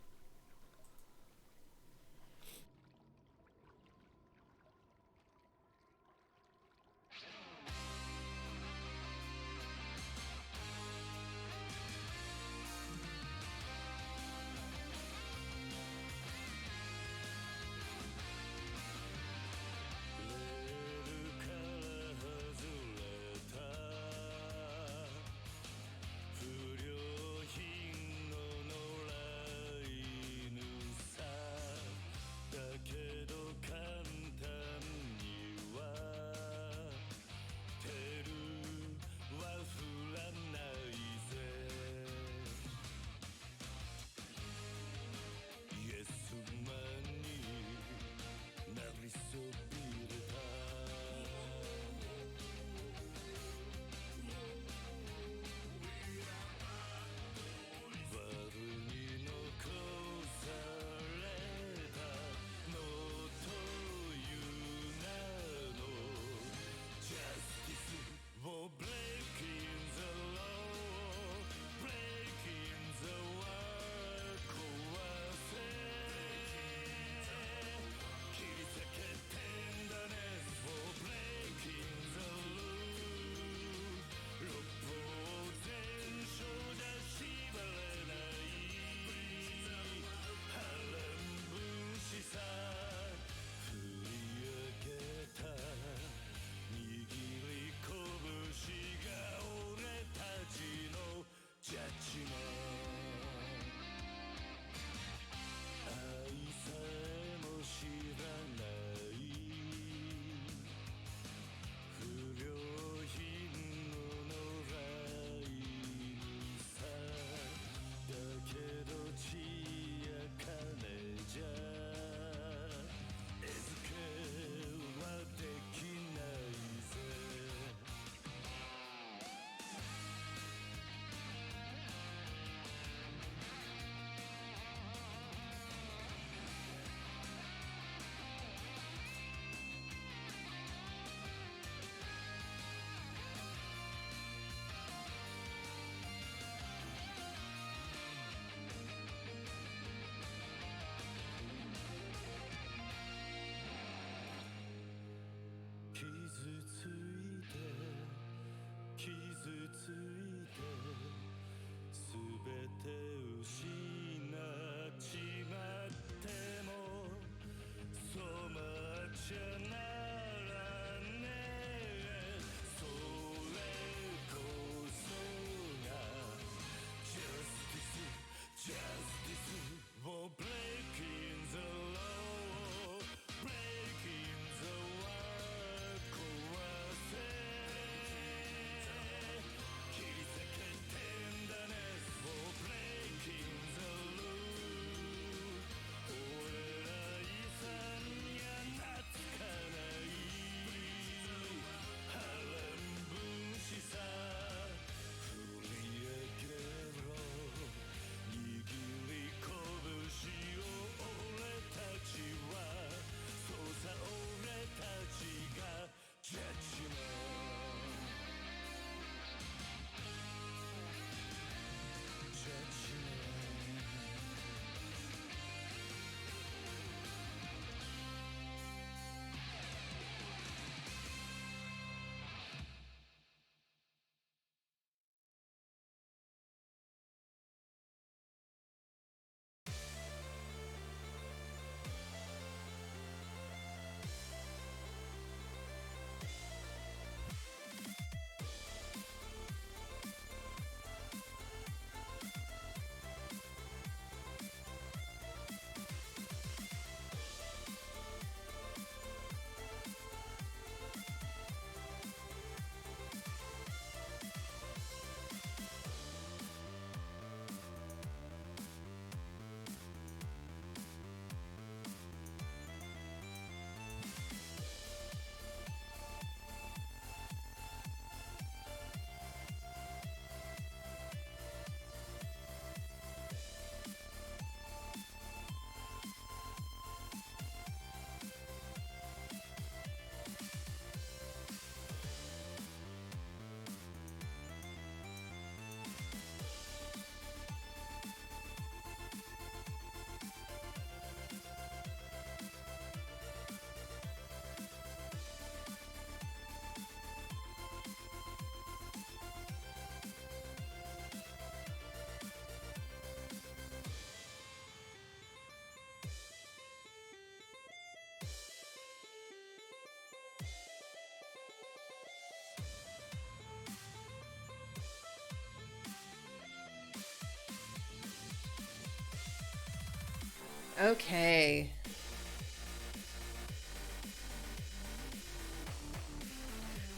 Okay.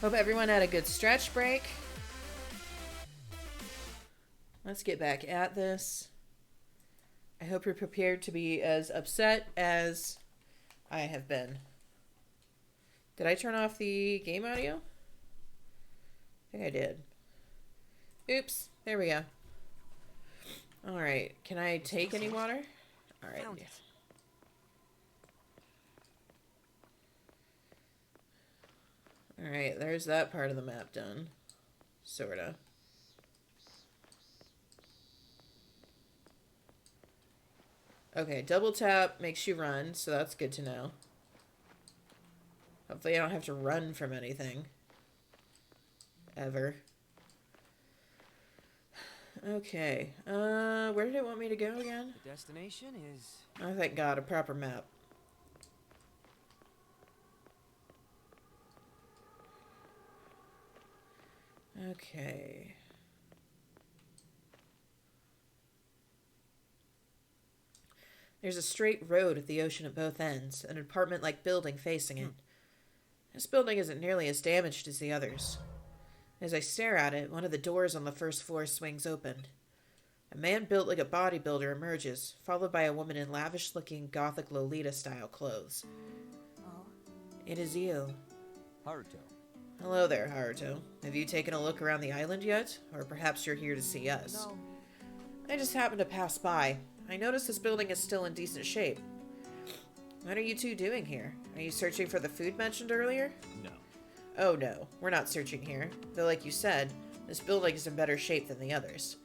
Hope everyone had a good stretch break. Let's get back at this. I hope you're prepared to be as upset as I have been. Did I turn off the game audio? I think I did. Oops. There we go. Alright. Can I take any water? Alright. Found it. Alright, there's that part of the map done. Sorta. Okay, double tap makes you run, so that's good to know. Hopefully I don't have to run from anything. Ever. Okay. Where did it want me to go again? The destination is... Oh, thank God, a proper map. Okay. There's a straight road with the ocean at both ends, an apartment-like building facing it. This building isn't nearly as damaged as the others. As I stare at it, one of the doors on the first floor swings open. A man built like a bodybuilder emerges, followed by a woman in lavish-looking Gothic Lolita-style clothes. Oh. It is you. Haruto. Hello there, Haruto. Have you taken a look around the island yet? Or perhaps you're here to see us? No. I just happened to pass by. I noticed this building is still in decent shape. What are you two doing here? Are you searching for the food mentioned earlier? No. Oh no, we're not searching here. Though like you said, this building is in better shape than the others.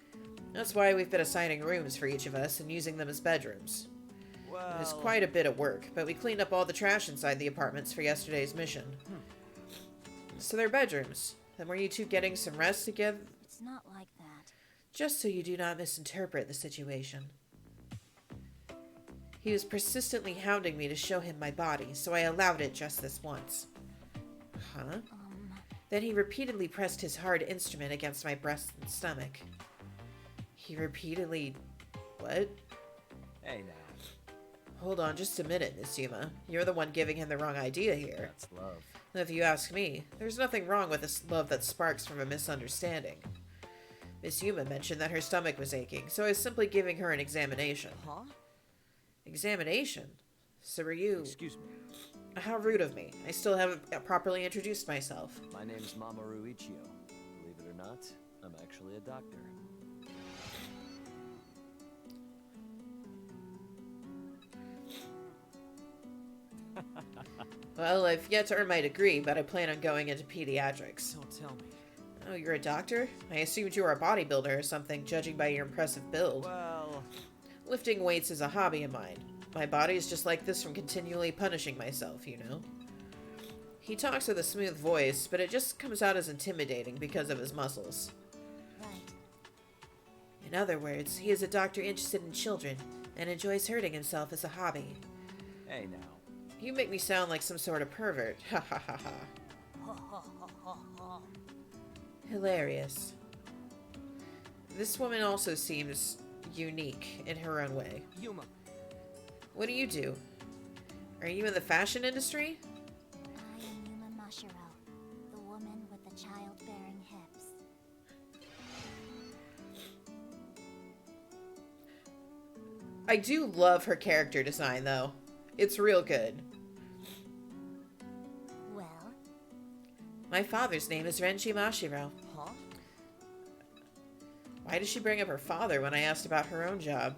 That's why we've been assigning rooms for each of us and using them as bedrooms. Well... It was quite a bit of work, but we cleaned up all the trash inside the apartments for yesterday's mission. So they're bedrooms. Then were you two getting some rest together? It's not like that. Just so you do not misinterpret the situation. He was persistently hounding me to show him my body, so I allowed it just this once. Huh? Then he repeatedly pressed his hard instrument against my breast and stomach. He repeatedly... What? Hey now. Hold on just a minute, Miss Yuma. You're the one giving him the wrong idea here. That's love. If you ask me, there's nothing wrong with this love that sparks from a misunderstanding. Miss Yuma mentioned that her stomach was aching, so I was simply giving her an examination. Huh? Examination? So were you... Excuse me. How rude of me. I still haven't properly introduced myself. My name is Mamoru Ichio. Believe it or not, I'm actually a doctor. Well, I've yet to earn my degree, but I plan on going into pediatrics. Don't tell me. Oh, you're a doctor? I assumed you were a bodybuilder or something, judging by your impressive build. Well... Lifting weights is a hobby of mine. My body is just like this from continually punishing myself, you know? He talks with a smooth voice, but it just comes out as intimidating because of his muscles. Right. In other words, he is a doctor interested in children and enjoys hurting himself as a hobby. Hey now. You make me sound like some sort of pervert. Ha ha ha ha. Hilarious. This woman also seems unique in her own way. Yuma. What do you do? Are you in the fashion industry? I am Yuma Mashiro, the woman with the childbearing hips. I do love her character design, though. It's real good. Well, My father's name is Renji Mashiro. Huh? Why did she bring up her father when I asked about her own job?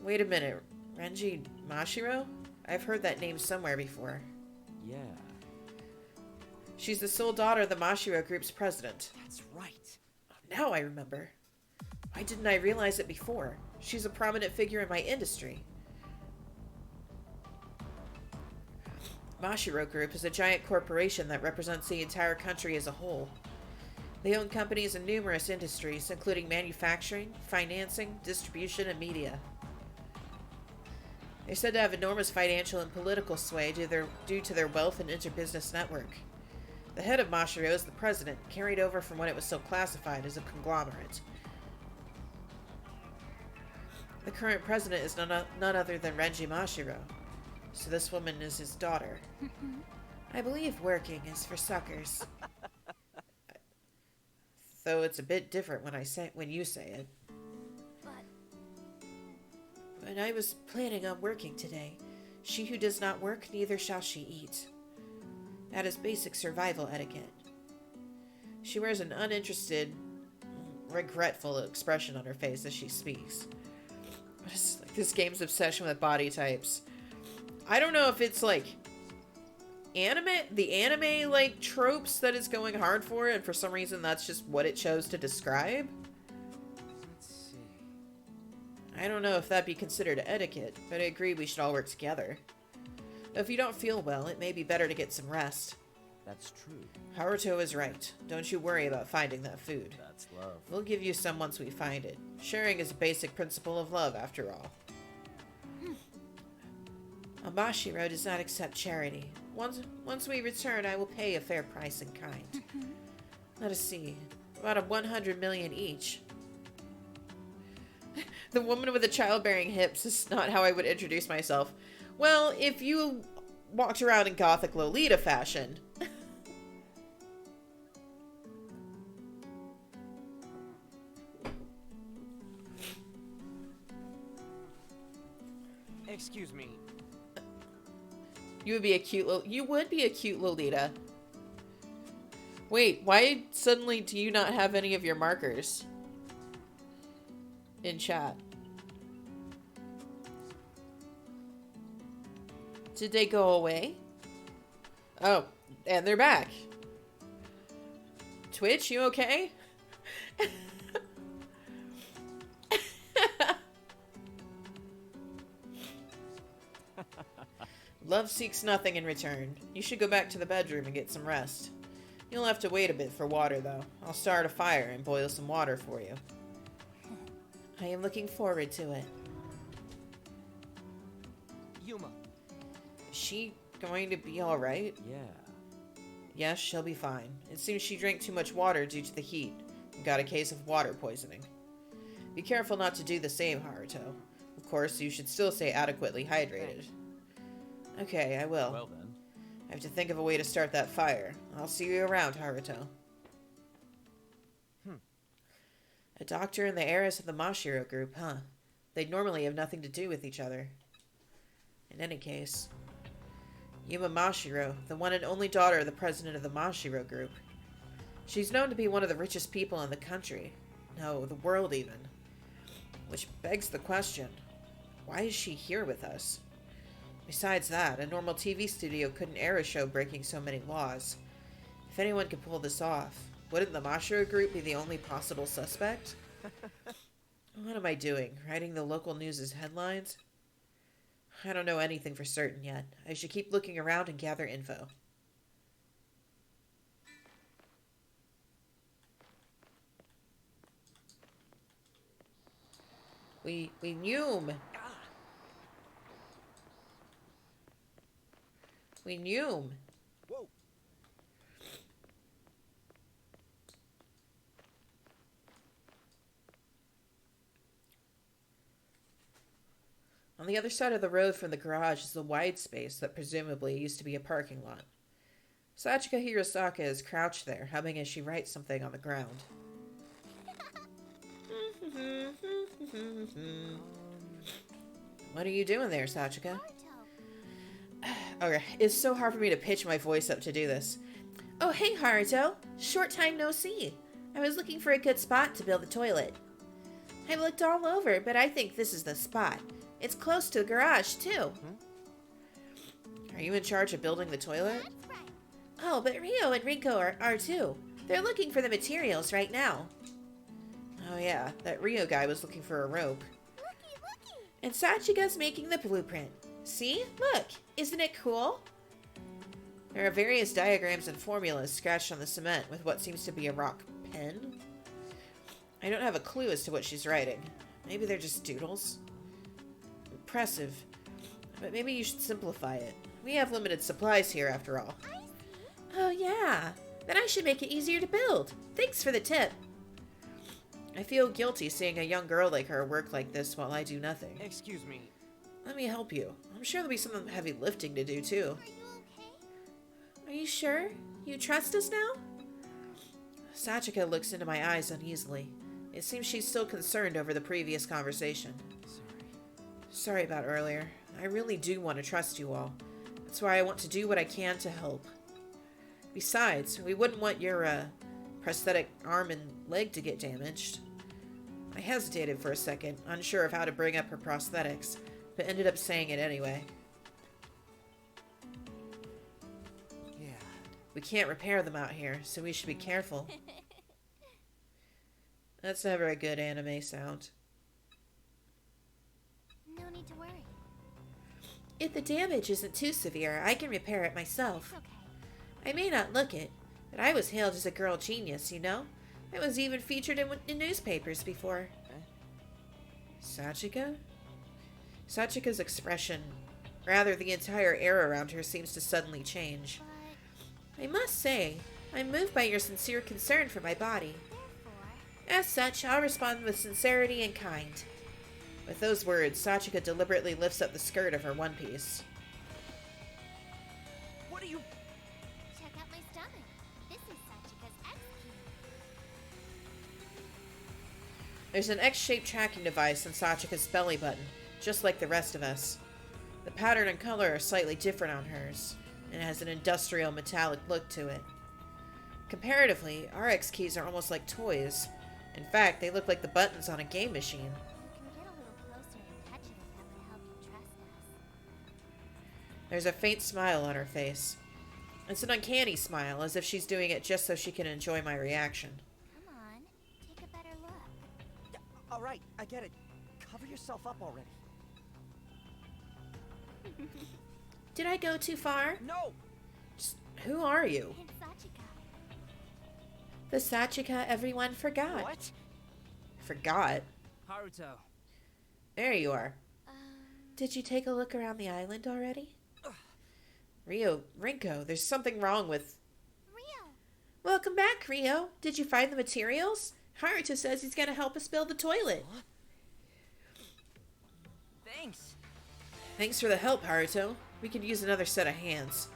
Wait a minute. Renji Mashiro? I've heard that name somewhere before. Yeah. She's the sole daughter of the Mashiro Group's president. That's right. Now I remember. Why didn't I realize it before? She's a prominent figure in my industry. Mashiro Group is a giant corporation that represents the entire country as a whole. They own companies in numerous industries, including manufacturing, financing, distribution, and media. They're said to have enormous financial and political sway due to their wealth and interbusiness network. The head of Mashiro is the president, carried over from when it was still classified as a conglomerate. The current president is none other than Renji Mashiro. So this woman is his daughter. I believe working is for suckers. Though it's a bit different when you say it. But I was planning on working today. She who does not work, neither shall she eat. That is basic survival etiquette. She wears an uninterested, regretful expression on her face as she speaks. What is like this game's obsession with body types? I don't know if it's like the anime like tropes that it's going hard for, and for some reason that's just what it chose to describe. Let's see. I don't know if that'd be considered etiquette, but I agree we should all work together. If you don't feel well, it may be better to get some rest. That's true. Haruto is right. Don't you worry about finding that food. That's love. We'll give you some once we find it. Sharing is a basic principle of love, after all. Amashiro does not accept charity. Once we return, I will pay a fair price in kind. Let us see. About 100 million each. The woman with the childbearing hips is not how I would introduce myself. Well, if you walked around in gothic Lolita fashion. Excuse me. You would be a cute Lolita. Wait, why suddenly do you not have any of your markers in chat? Did they go away? Oh, and they're back. Twitch, you okay? Love seeks nothing in return. You should go back to the bedroom and get some rest. You'll have to wait a bit for water, though. I'll start a fire and boil some water for you. I am looking forward to it. Yuma. Is she going to be alright? Yeah. Yes, she'll be fine. It seems she drank too much water due to the heat and got a case of water poisoning. Be careful not to do the same, Haruto. Of course, you should still stay adequately hydrated. Okay, I will. Well then. I have to think of a way to start that fire. I'll see you around, Haruto. A doctor and the heiress of the Mashiro group, huh? They'd normally have nothing to do with each other. In any case, Yuma Mashiro, the one and only daughter of the president of the Mashiro group. She's known to be one of the richest people in the country. No, the world even. Which begs the question, why is she here with us? Besides that, a normal TV studio couldn't air a show breaking so many laws. If anyone could pull this off, wouldn't the Mashiro group be the only possible suspect? What am I doing? Writing the local news' headlines? I don't know anything for certain yet. I should keep looking around and gather info. We knew. We knew. Whoa. On the other side of the road from the garage is a wide space that presumably used to be a parking lot. Sachika Hirosaka is crouched there, humming as she writes something on the ground. What are you doing there, Sachika? Okay, it's so hard for me to pitch my voice up to do this. Oh, hey, Haruto. Short time no see. I was looking for a good spot to build the toilet. I've looked all over, but I think this is the spot. It's close to the garage, too. Are you in charge of building the toilet? That's right. Oh, but Rio and Rinko are too. They're looking for the materials right now. Oh yeah, that Rio guy was looking for a rope. Looky. And Sachika's making the blueprint. See? Look! Isn't it cool? There are various diagrams and formulas scratched on the cement with what seems to be a rock pen. I don't have a clue as to what she's writing. Maybe they're just doodles. Impressive. But maybe you should simplify it. We have limited supplies here, after all. Oh yeah. Then I should make it easier to build. Thanks for the tip. I feel guilty seeing a young girl like her work like this while I do nothing. Excuse me. Let me help you. I'm sure there'll be some heavy lifting to do, too. Are you okay? Are you sure? You trust us now? Sachika looks into my eyes uneasily. It seems she's still concerned over the previous conversation. Sorry about earlier. I really do want to trust you all. That's why I want to do what I can to help. Besides, we wouldn't want your, prosthetic arm and leg to get damaged. I hesitated for a second, unsure of how to bring up her prosthetics, but ended up saying it anyway. Yeah. We can't repair them out here, so we should be careful. That's never a good anime sound. No need to worry. If the damage isn't too severe, I can repair it myself. It's okay. I may not look it, but I was hailed as a girl genius, you know? I was even featured in newspapers before. Sachika? Sachika's expression, rather the entire air around her, seems to suddenly change. But I must say, I'm moved by your sincere concern for my body. therefore, As such, I'll respond with sincerity and kind. With those words, Sachika deliberately lifts up the skirt of her one piece. What are you... check out my stomach. This is Sachika's X key. There's an X-shaped tracking device on Sachika's belly button, just like the rest of us. The pattern and color are slightly different on hers, and has an industrial metallic look to it. Comparatively, our X keys are almost like toys. In fact, they look like the buttons on a game machine. You can get a little closer and touch it if that would help you trust us. There's a faint smile on her face. It's an uncanny smile, as if she's doing it just so she can enjoy my reaction. Come on, take a better look. Yeah, all right, I get it. Cover yourself up already. Did I go too far? No! Just, who are you? It's Sachika. The Sachika everyone forgot. What? Forgot? Haruto. There you are. Um, Did you take a look around the island already? Rinko, there's something wrong with... Rio. Welcome back, Rio. Did you find the materials? Haruto says he's going to help us build the toilet. Thanks. Thanks for the help, Haruto. We could use another set of hands.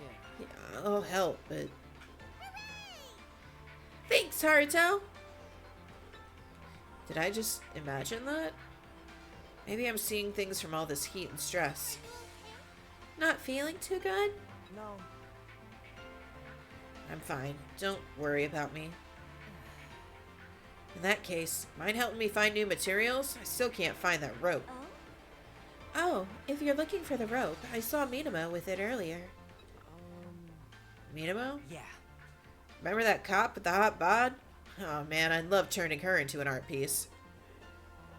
Yeah. Yeah, I'll help, but... Thanks, Haruto! Did I just imagine that? Maybe I'm seeing things from all this heat and stress. Not feeling too good? No. I'm fine. Don't worry about me. In that case, mind helping me find new materials? I still can't find that rope. Oh? Oh, if you're looking for the rope, I saw Minamo with it earlier. Minamo? Yeah. Remember that cop with the hot bod? Oh man, I'd love turning her into an art piece.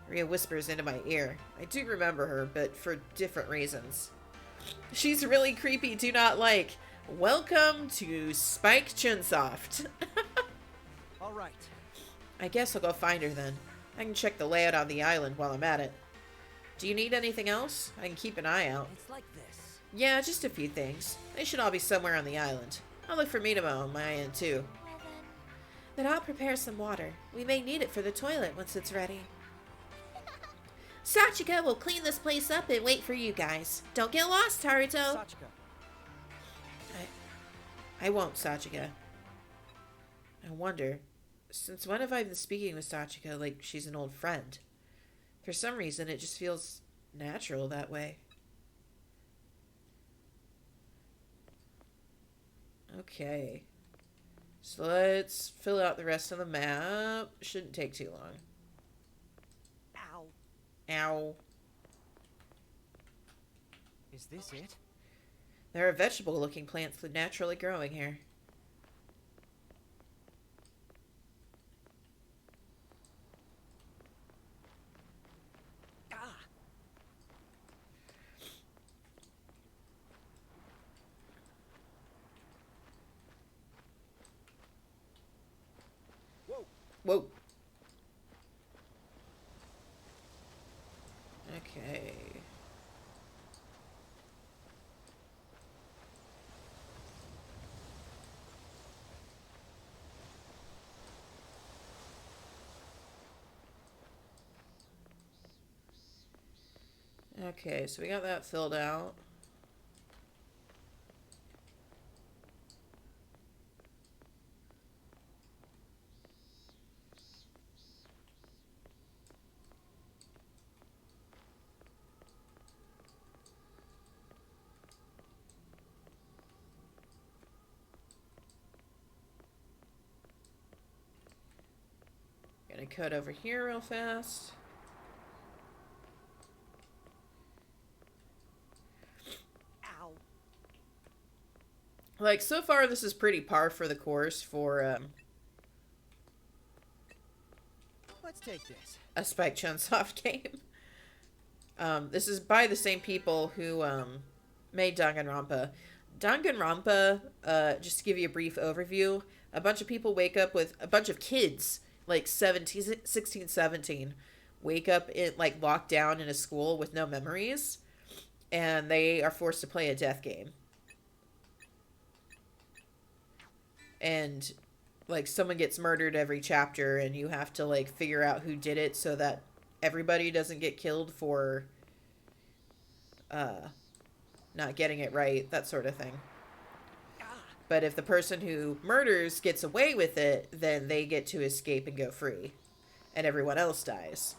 Rhea whispers into my ear. I do remember her, but for different reasons. She's really creepy, do not like. Welcome to Spike Chunsoft. All right. I guess I'll go find her then. I can check the layout on the island while I'm at it. Do you need anything else? I can keep an eye out. It's like this. Yeah, just a few things. They should all be somewhere on the island. I'll look for Minamo on my end too. Well Then I'll prepare some water. We may need it for the toilet once it's ready. Sachika will clean this place up and wait for you guys. Don't get lost, Haruto. Sachika. I won't, Sachika. I wonder, since when have I been speaking with Sachika like she's an old friend? For some reason, it just feels natural that way. Okay. So let's fill out the rest of the map. Shouldn't take too long. Ow. Ow. Is this it? There are vegetable-looking plants naturally growing here. Ah. Whoa. Whoa. Okay. Okay, so we got that filled out. Gonna cut over here real fast. Ow. Like, so far this is pretty par for the course for Let's take this. a Spike Chunsoft game. This is by the same people who made Danganronpa. Danganronpa, just to give you a brief overview, a bunch of people wake up with a bunch of kids, like 16, 17, wake up in, like, locked down in a school with no memories, and they are forced to play a death game. And, like, someone gets murdered every chapter, and you have to, like, figure out who did it so that everybody doesn't get killed for not getting it right, that sort of thing. But if the person who murders gets away with it, then they get to escape and go free. And everyone else dies.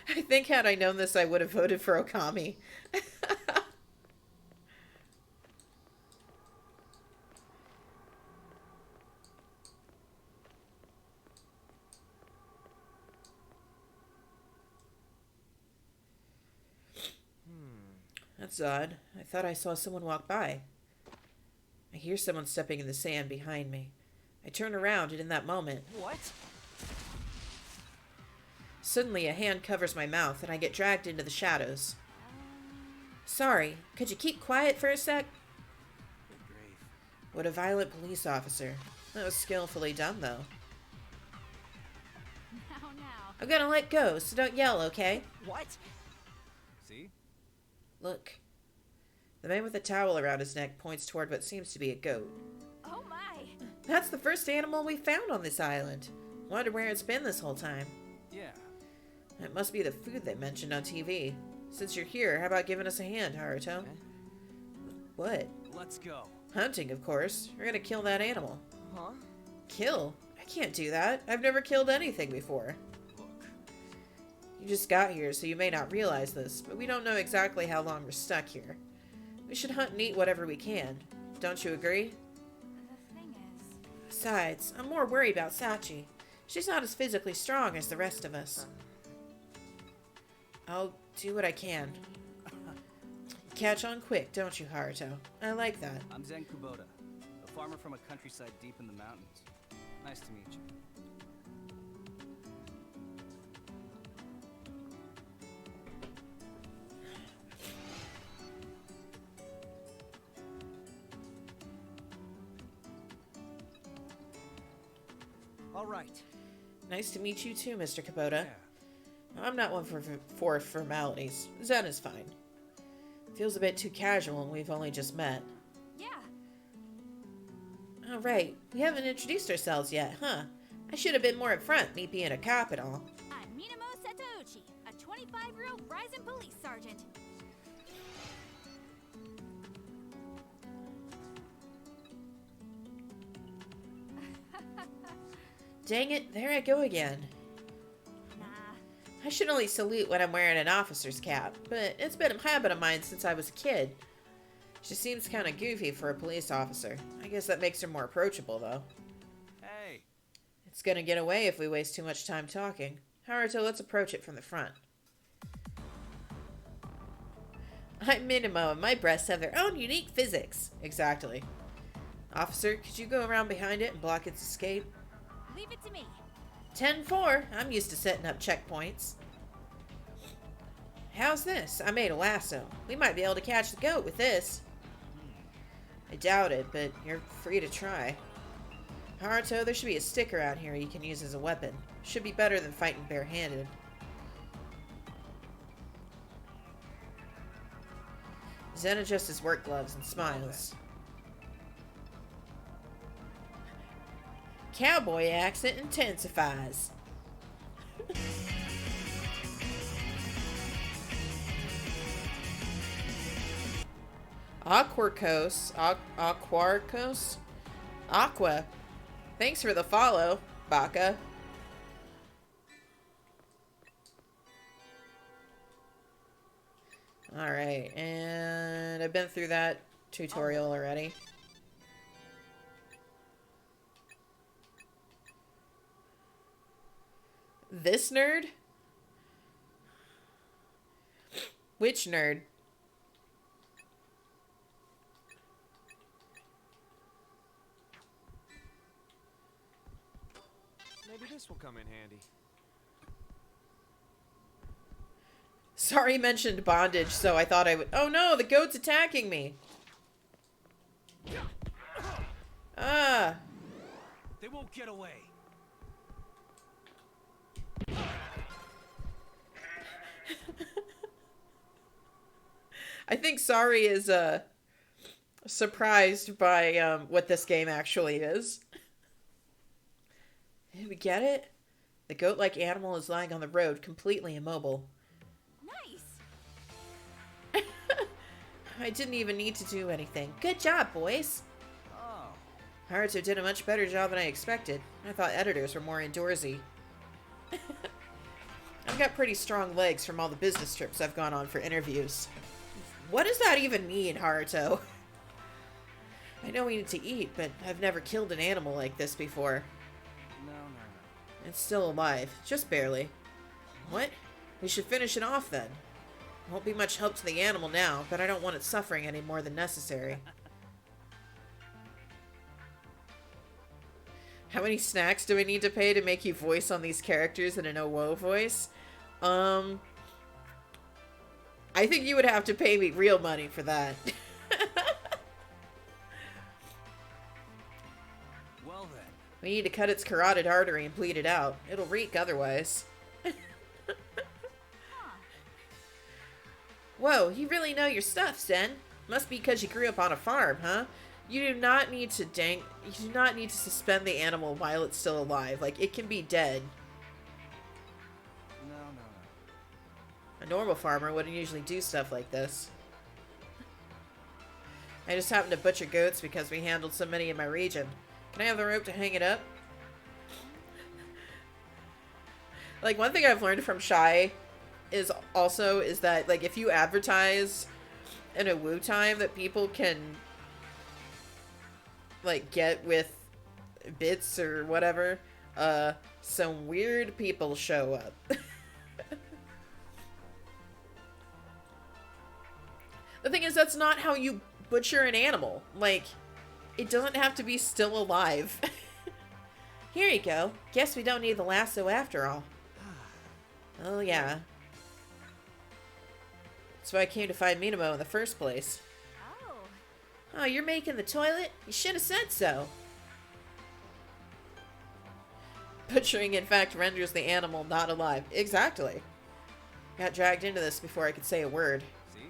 I think had I known this, I would have voted for Okami. That's odd. I thought I saw someone walk by. I hear someone stepping in the sand behind me. I turn around, and in that moment, What? suddenly a hand covers my mouth, and I get dragged into the shadows. Sorry, could you keep quiet for a sec? Good grief. What a violent police officer. That was skillfully done, though. Now, now. I'm gonna let go, so don't yell, okay? What? See? Look. The man with a towel around his neck points toward what seems to be a goat. Oh my! That's the first animal we found on this island. Wonder where it's been this whole time. Yeah. It must be the food they mentioned on TV. Since you're here, how about giving us a hand, Haruto? Okay. What? Let's go. Hunting, of course. We're gonna kill that animal. Huh? Kill? I can't do that. I've never killed anything before. Look. You just got here, so you may not realize this, but we don't know exactly how long we're stuck here. We should hunt and eat whatever we can. Don't you agree? The thing is, Besides, I'm more worried about Sachi. She's not as physically strong as the rest of us. I'll do what I can. Catch on quick, don't you, Haruto? I like that. I'm Zen Kubota, a farmer from a countryside deep in the mountains. Nice to meet you. All right. Nice to meet you too, Mr. Kubota. Yeah. I'm not one for formalities. Zen is fine. Feels a bit too casual and we've only just met. yeah. Oh, right. We haven't introduced ourselves yet, huh? I should have been more upfront, me being a cop and all. I'm Minamo Setouchi, a 25-year-old rising police sergeant. Dang it, there I go again. Nah. I should only salute when I'm wearing an officer's cap, but it's been a habit of mine since I was a kid. She seems kind of goofy for a police officer. I guess that makes her more approachable, though. Hey, It's gonna get away if we waste too much time talking. Haruto, let's approach it from the front. I'm Minamo, and my breasts have their own unique physics. Exactly. Officer, could you go around behind it and block its escape? Leave it to me. 10-4. I'm used to setting up checkpoints. How's this? I made a lasso. We might be able to catch the goat with this. I doubt it, but you're free to try. Haruto, there should be a stick around here you can use as a weapon. Should be better than fighting barehanded. Zen adjusts his work gloves and smiles. Cowboy accent intensifies. Aquarcos? Aqua. Thanks for the follow, Baka. Alright, and I've been through that tutorial already. This nerd? Which nerd? Maybe this will come in handy. Sorry mentioned bondage, so I thought I would... Oh no, the goat's attacking me! Ah! They won't get away. I think Sorry is, surprised by, what this game actually is. Did we get it? The goat-like animal is lying on the road, completely immobile. Nice. I didn't even need to do anything. Good job, boys! Oh. Haruto did a much better job than I expected. I thought editors were more indoorsy. I've got pretty strong legs from all the business trips I've gone on for interviews. What does that even mean, Haruto? I know we need to eat, but I've never killed an animal like this before. No. It's still alive, just barely. What? We should finish it off then. Won't be much help to the animal now, but I don't want it suffering any more than necessary. How many snacks do I need to pay to make you voice on these characters in an OWO voice? I think you would have to pay me real money for that. Well then. We need to cut its carotid artery and bleed it out. It'll reek otherwise. Whoa, you really know your stuff, Zen. Must be because you grew up on a farm, huh? You do not need to suspend the animal while it's still alive. Like, it can be dead. No. A normal farmer wouldn't usually do stuff like this. I just happened to butcher goats because we handled so many in my region. Can I have the rope to hang it up? Like, one thing I've learned from Shy is that, like, if you advertise in a woo time that people can, like, get with bits or whatever, some weird people show up. The thing is, that's not how you butcher an animal. Like, it doesn't have to be still alive. Here you go. Guess we don't need the lasso after all. Oh, yeah. That's why I came to find Minamo in the first place. Oh. Oh, you're making the toilet? You should have said so. Butchering, in fact, renders the animal not alive. Exactly. Got dragged into this before I could say a word. See?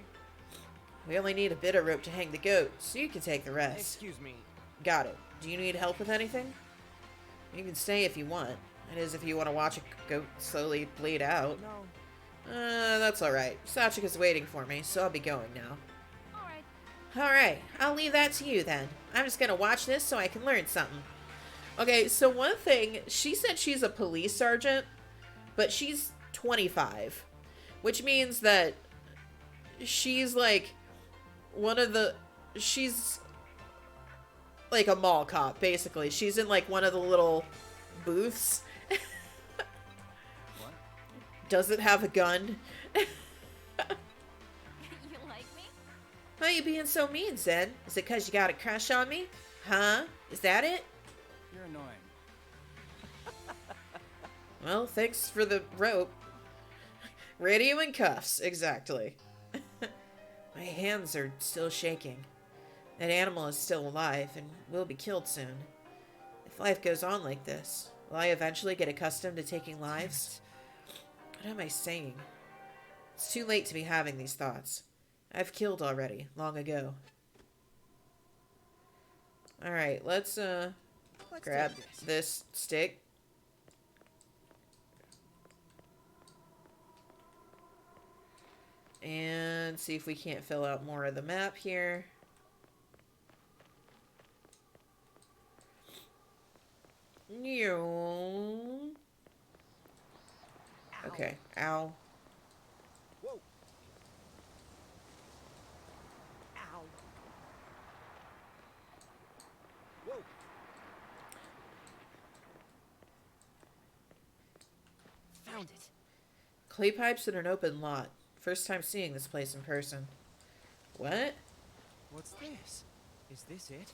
We only need a bit of rope to hang the goat, so you can take the rest. Excuse me. Got it. Do you need help with anything? You can stay if you want. That is, if you want to watch a goat slowly bleed out. No. That's alright. Sachika's waiting for me, so I'll be going now. Alright. Alright, I'll leave that to you then. I'm just gonna watch this so I can learn something. Okay, so one thing, she said she's a police sergeant, but she's 25. Which means that she's like she's like a mall cop, basically. She's in like one of the little booths. What? Does it have a gun? You like me? Why are you being so mean, Zen? Is it because you got a crush on me? Huh? Is that it? You're annoying. Well, thanks for the rope. Radio and cuffs, exactly. My hands are still shaking. That animal is still alive and will be killed soon. If life goes on like this, will I eventually get accustomed to taking lives? What am I saying? It's too late to be having these thoughts. I've killed already, long ago. Alright, let's grab take this. this stick. And see if we can't fill out more of the map here. Okay, ow. Whoa. Ow. Whoa. Found it. Clay pipes in an open lot. First time seeing this place in person. What? What's this? Is this it?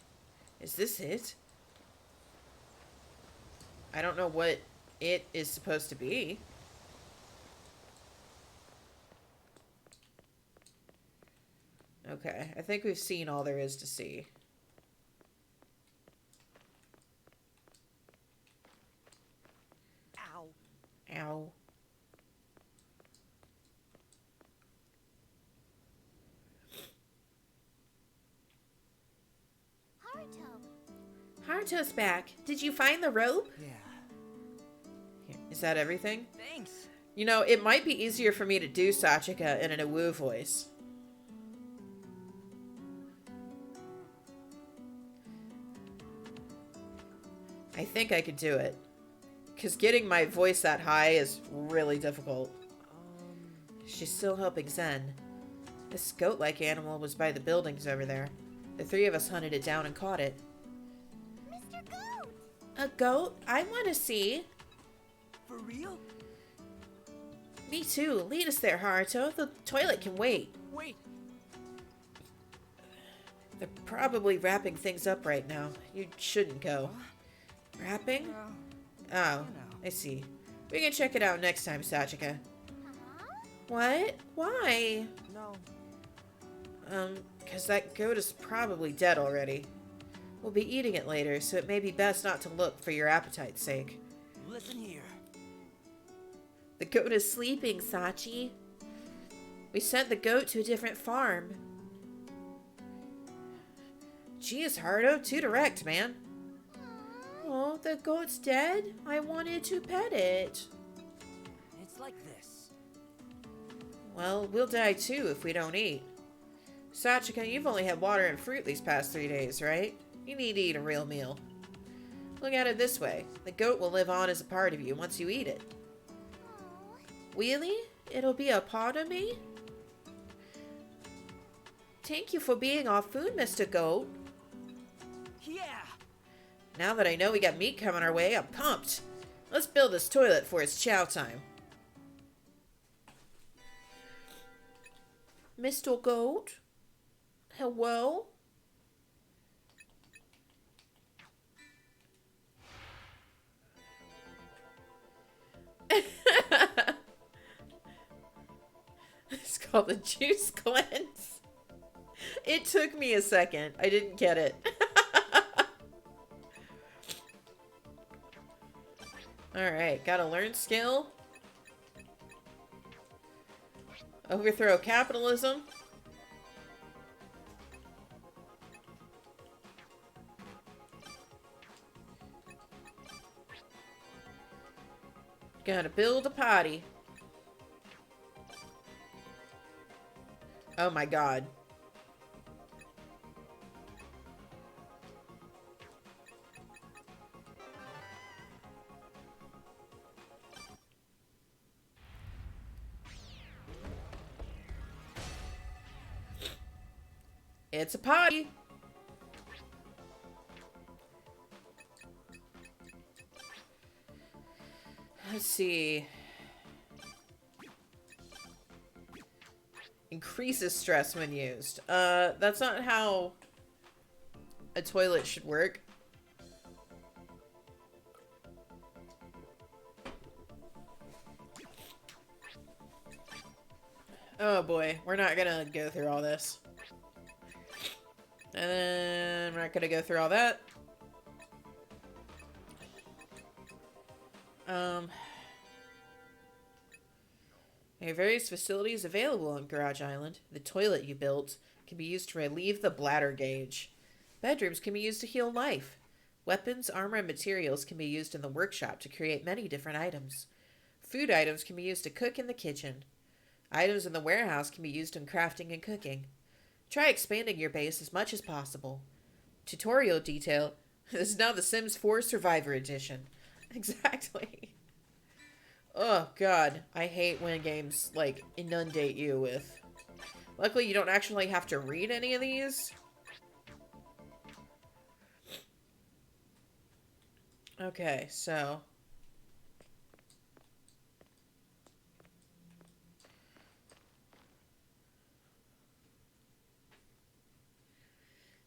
Is this it? I don't know what it is supposed to be. Okay, I think we've seen all there is to see. Ow. Ow. Haruto. Haruto's back. Did you find the rope? Yeah. Here, is that everything? Thanks. You know, it might be easier for me to do Sachika in an Awoo voice. I think I could do it. Because getting my voice that high is really difficult. She's still helping Zen. This goat-like animal was by the buildings over there. The three of us hunted it down and caught it. Mr. Goat! A goat? I want to see. For real? Me too. Lead us there, Haruto. The toilet can wait. Wait. They're probably wrapping things up right now. You shouldn't go. Wrapping? Oh, I see. We can check it out next time, Sachika. What? Why? No. Because that goat is probably dead already. We'll be eating it later, so it may be best not to look for your appetite's sake. Listen here. The goat is sleeping, Sachi. We sent the goat to a different farm. Geez, Haruto, too direct, man. Oh, the goat's dead? I wanted to pet it. It's like this. Well, we'll die too if we don't eat. Sachika, you've only had water and fruit these past 3 days, right? You need to eat a real meal. Look at it this way. The goat will live on as a part of you once you eat it. Really? It'll be a part of me? Thank you for being our food, Mr. Goat. Yeah. Now that I know we got meat coming our way, I'm pumped. Let's build this toilet for its chow time. Mr. Goat? Hello? It's called the juice cleanse. It took me a second. I didn't get it. Alright, got a learn skill. Overthrow capitalism. Gotta build a potty. Oh my god. It's a potty. Let's see. Increases stress when used. That's not how a toilet should work. Oh boy, we're not gonna go through all this. And then we're not gonna go through all that. There are various facilities available on Garage Island. The toilet you built can be used to relieve the bladder gauge. Bedrooms can be used to heal life. Weapons, armor, and materials can be used in the workshop to create many different items. Food items can be used to cook in the kitchen. Items in the warehouse can be used in crafting and cooking. Try expanding your base as much as possible. Tutorial detail. This is now the Sims 4 Survivor Edition. Exactly. Oh, God. I hate when games, like, inundate you with... Luckily, you don't actually have to read any of these. Okay, so...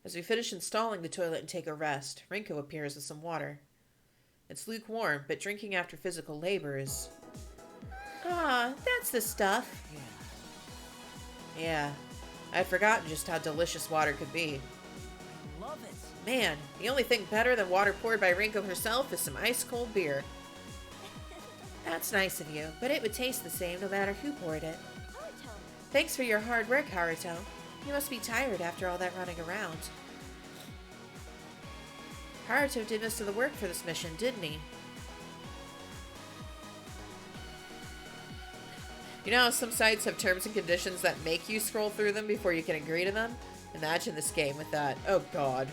As we finish installing the toilet and take a rest, Rinko appears with some water. It's lukewarm, but drinking after physical labor is... Ah, that's the stuff. Yeah, I'd forgotten just how delicious water could be. Love it. Man, the only thing better than water poured by Rinko herself is some ice-cold beer. That's nice of you, but it would taste the same no matter who poured it. Haruto. Thanks for your hard work, Haruto. You must be tired after all that running around. Haruto did most of the work for this mission, didn't he? You know how some sites have terms and conditions that make you scroll through them before you can agree to them? Imagine this game with that. Oh, God.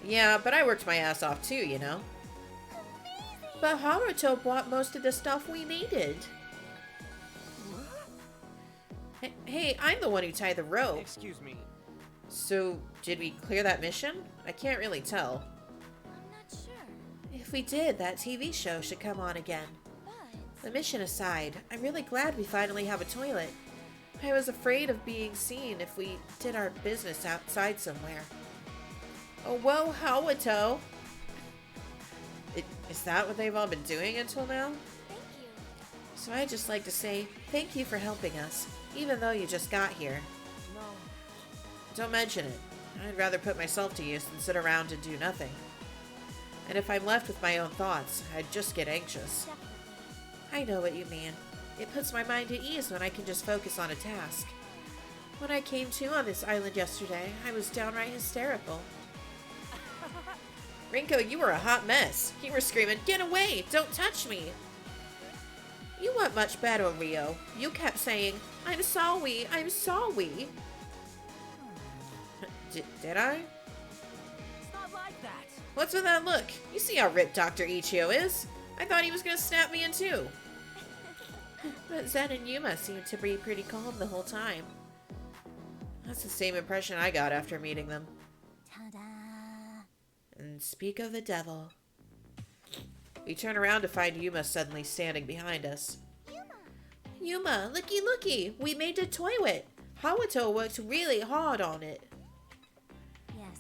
Yeah, but I worked my ass off too, you know? But Haruto bought most of the stuff we needed. Hey, I'm the one who tied the rope. Excuse me. So, did we clear that mission? I can't really tell. I'm not sure. If we did, that TV show should come on again. But The mission aside, I'm really glad we finally have a toilet. I was afraid of being seen if we did our business outside somewhere. Oh, whoa, Hawato! Is that what they've all been doing until now? thank you. So I'd just like to say thank you for helping us, even though you just got here. No. Don't mention it. I'd rather put myself to use than sit around and do nothing. And if I'm left with my own thoughts, I'd just get anxious. Definitely. I know what you mean. It puts my mind at ease when I can just focus on a task. When I came to on this island yesterday, I was downright hysterical. Rinko, you were a hot mess. You were screaming, "Get away! Don't touch me!" You weren't much better, Rio. You kept saying, "I'm sorry, I'm sorry." Did I? It's not like that. What's with that look? You see how ripped Dr. Ichio is? I thought he was gonna snap me in two. But Zen and Yuma seemed to be pretty calm the whole time. That's the same impression I got after meeting them. Ta-da! And speak of the devil. We turn around to find Yuma suddenly standing behind us. Yuma, looky looky! We made the toilet! Hawato worked really hard on it. Yes.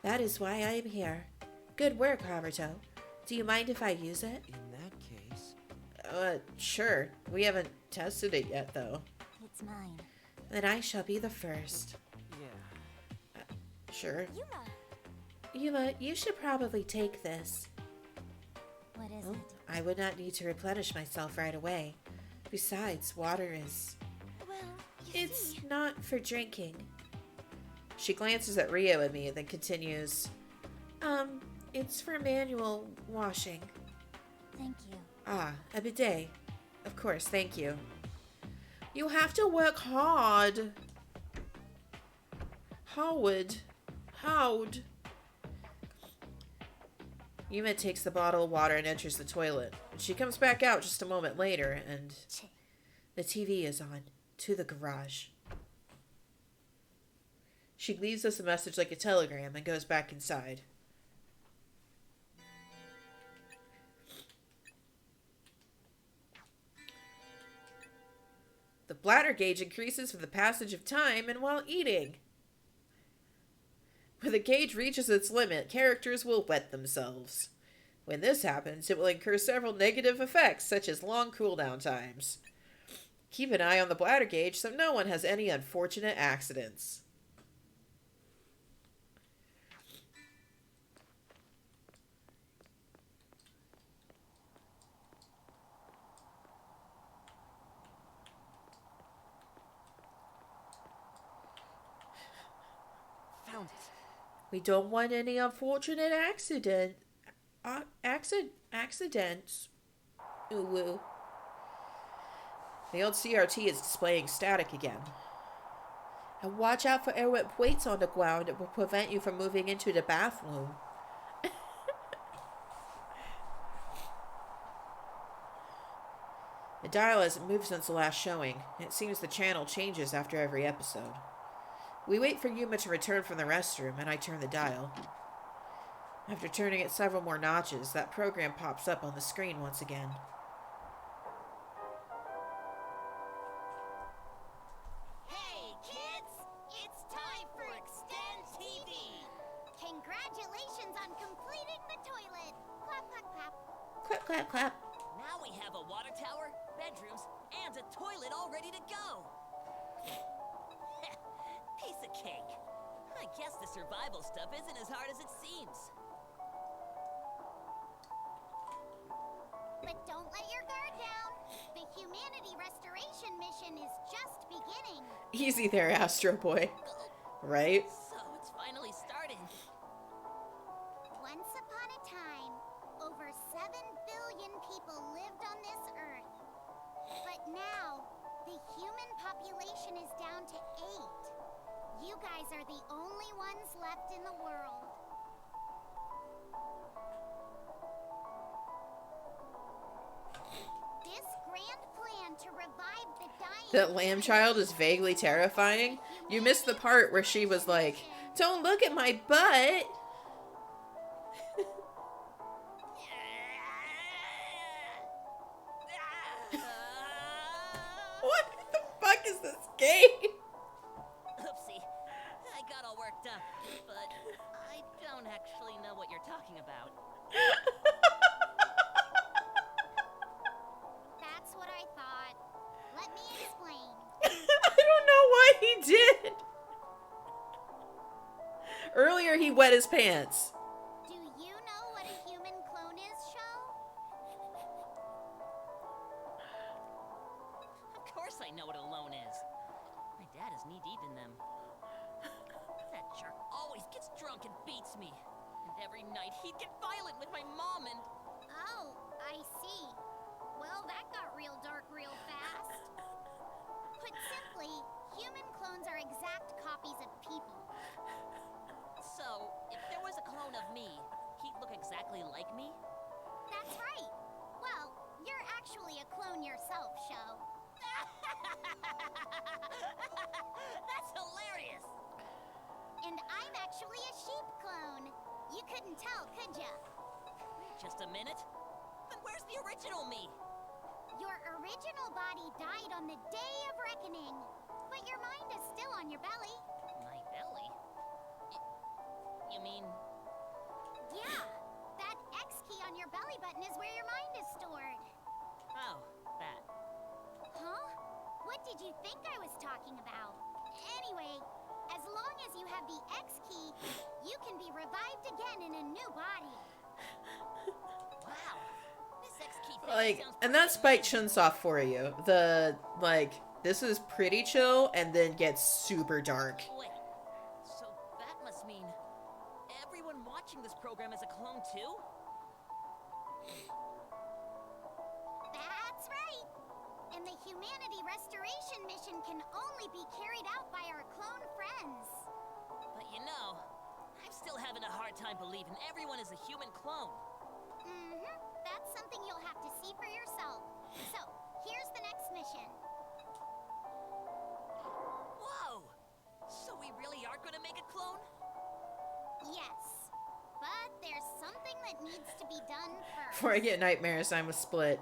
That is why I am here. Good work, Haruto. Do you mind if I use it? In that case... Sure. We haven't tested it yet, though. It's mine. Then I shall be the first. Yeah. Sure. Yuma! Yuma, you should probably take this. What is Oh, it? I would not need to replenish myself right away. Besides, water is... Well, you It's see. not for drinking. She glances at Rio and me, then continues. It's for manual washing. Thank you. Ah, a bidet. Of course, thank you. You have to work hard. Howard. Howd. Yuma takes the bottle of water and enters the toilet. She comes back out just a moment later, and the TV is on. To the garage. She leaves us a message like a telegram and goes back inside. The bladder gauge increases with the passage of time and while eating. When the gauge reaches its limit, characters will wet themselves. When this happens, it will incur several negative effects, such as long cooldown times. Keep an eye on the bladder gauge so no one has any unfortunate accidents. Found it. We don't want any unfortunate accidents. Ooh woo. The old CRT is displaying static again. And watch out for errant weights on the ground that will prevent you from moving into the bathroom. The dial hasn't moved since the last showing. It seems the channel changes after every episode. We wait for Yuma to return from the restroom, and I turn the dial. After turning it several more notches, that program pops up on the screen once again. Hey, kids! It's time for Extend TV! Congratulations on completing the toilet! Clap, clap, clap. Clap, clap, clap. Now we have a water tower, bedrooms, and a toilet all ready to go. Piece of cake. I guess the survival stuff isn't as hard as it seems. But don't let your guard down. The humanity restoration mission is just beginning. Easy there, Astro Boy. Right? So it's finally started. Once upon a time, over 7 billion people lived on this earth. But now, the human population is down to 8. You guys are the only ones left in the world. This grand plan to revive the dying... That lamb child is vaguely terrifying. You missed the part where she was like, "Don't look at my butt." What the fuck is this game? Oopsie. I got all worked up, but I don't actually know what you're talking about. That's what I thought. Let me explain. I don't know why he did. Earlier he wet his pants. Do you know what a human clone is, Sho? Of course I know what a loan is. My dad is knee-deep in them. That jerk always gets drunk and beats me. And every night he'd get violent with my mom and... Oh, I see. Well, that got real dark real fast. Put simply, human clones are exact copies of people. So, if there was a clone of me, he'd look exactly like me? That's right. Well, you're actually a clone yourself, Sho. That's hilarious! And I'm actually a sheep clone. You couldn't tell, could ya? Wait just a minute. Then where's the original me? Your original body died on the Day of Reckoning, but your mind is still on your belly. My belly? You mean... Yeah, that X key on your belly button is where your mind is stored. Oh, that. Huh? What did you think I was talking about? Anyway, as long as you have the X key, you can be revived again in a new body. Wow. This X key thing Like, sounds and pretty that's Spike amazing. Chunsoft for you. The, like, this is pretty chill and then gets super dark. Wait, so that must mean everyone watching this program is a clone too? That's right. And the humanity restoration mission can only be carried out by our clone friends. But you know, I'm still having a hard time believing everyone is a human clone. That's something you'll have to see for yourself. So, here's the next mission. Whoa! So we really are gonna make a clone? Yes. But there's something that needs to be done first. Before I get nightmares, I'm a split.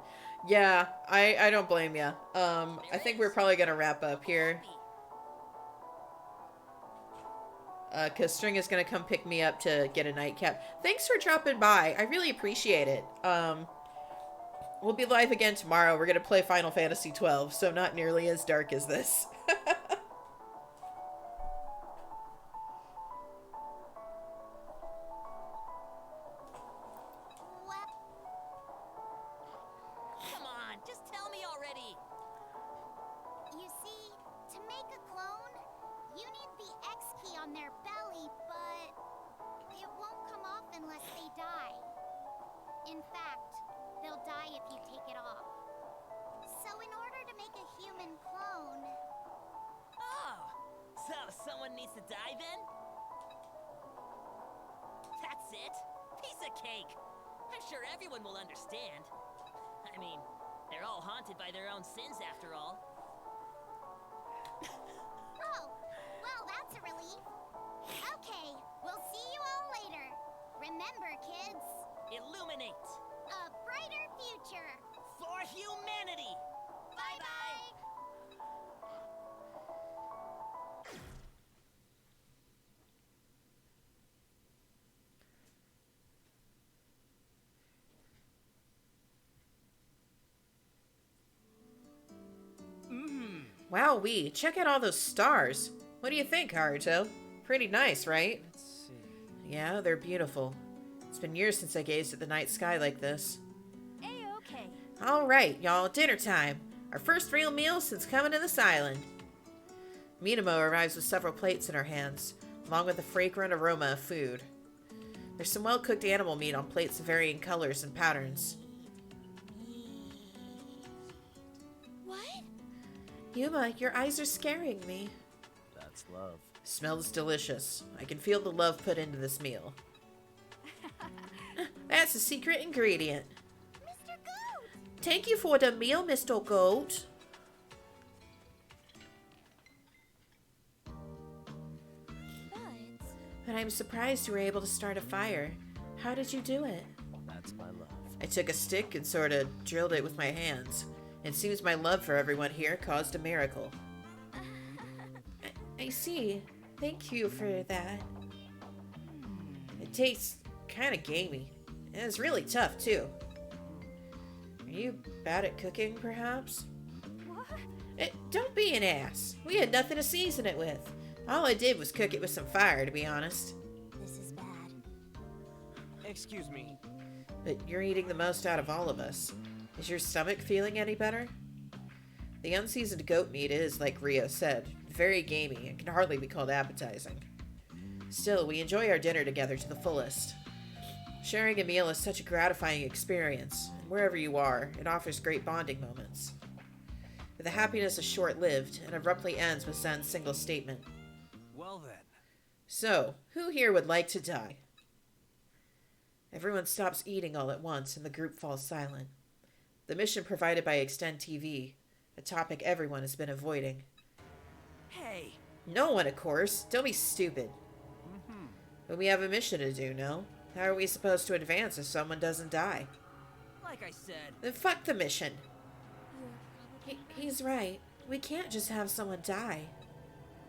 Yeah, I don't blame ya. I think we're probably gonna wrap up here. Cause String is gonna come pick me up to get a nightcap. Thanks for dropping by. I really appreciate it. We'll be live again tomorrow. We're gonna play Final Fantasy 12, so not nearly as dark as this. What? Come on, just tell me already! You see, to make a clone, you need the X key on their belly, but In fact, they'll die if you take it off. So in order to make a human clone... Oh! So someone needs to die then? That's it? Piece of cake! I'm sure everyone will understand. I mean, they're all haunted by their own sins after all. Oh, well, that's a relief. Okay, we'll see you all later. Remember, kids, Illuminate! a brighter future. For humanity! Bye-bye. Wowee, check out all those stars. What do you think, Haruto? Pretty nice, right? Let's see. Yeah, they're beautiful. It's been years since I gazed at the night sky like this. A-okay. Alright, y'all, dinner time. Our first real meal since coming to this island. Minamo arrives with several plates in her hands, along with a fragrant aroma of food. There's some well-cooked animal meat on plates of varying colors and patterns. What? Yuma, your eyes are scaring me. That's love. Smells delicious. I can feel the love put into this meal. That's a secret ingredient. Mr. Goat! Thank you for the meal, Mr. Goat. But I'm surprised you were able to start a fire. How did you do it? That's my love. I took a stick and sort of drilled it with my hands. It seems my love for everyone here caused a miracle. I see. Thank you for that. It tastes kind of gamey. And it's really tough, too. Are you bad at cooking, perhaps? What? Don't be an ass. We had nothing to season it with. All I did was cook it with some fire, to be honest. This is bad. Excuse me. But you're eating the most out of all of us. Is your stomach feeling any better? The unseasoned goat meat is, like Rio said, very gamey and can hardly be called appetizing. Still, we enjoy our dinner together to the fullest. Sharing a meal is such a gratifying experience, and wherever you are, it offers great bonding moments. But the happiness is short-lived and abruptly ends with Zen's single statement. Well then. So, who here would like to die? Everyone stops eating all at once and the group falls silent. The mission provided by Extend TV, a topic everyone has been avoiding. Hey! No one, of course. Don't be stupid. But we have a mission to do, no? How are we supposed to advance if someone doesn't die? Like I said, Then fuck the mission. You're He's right. We can't just have someone die.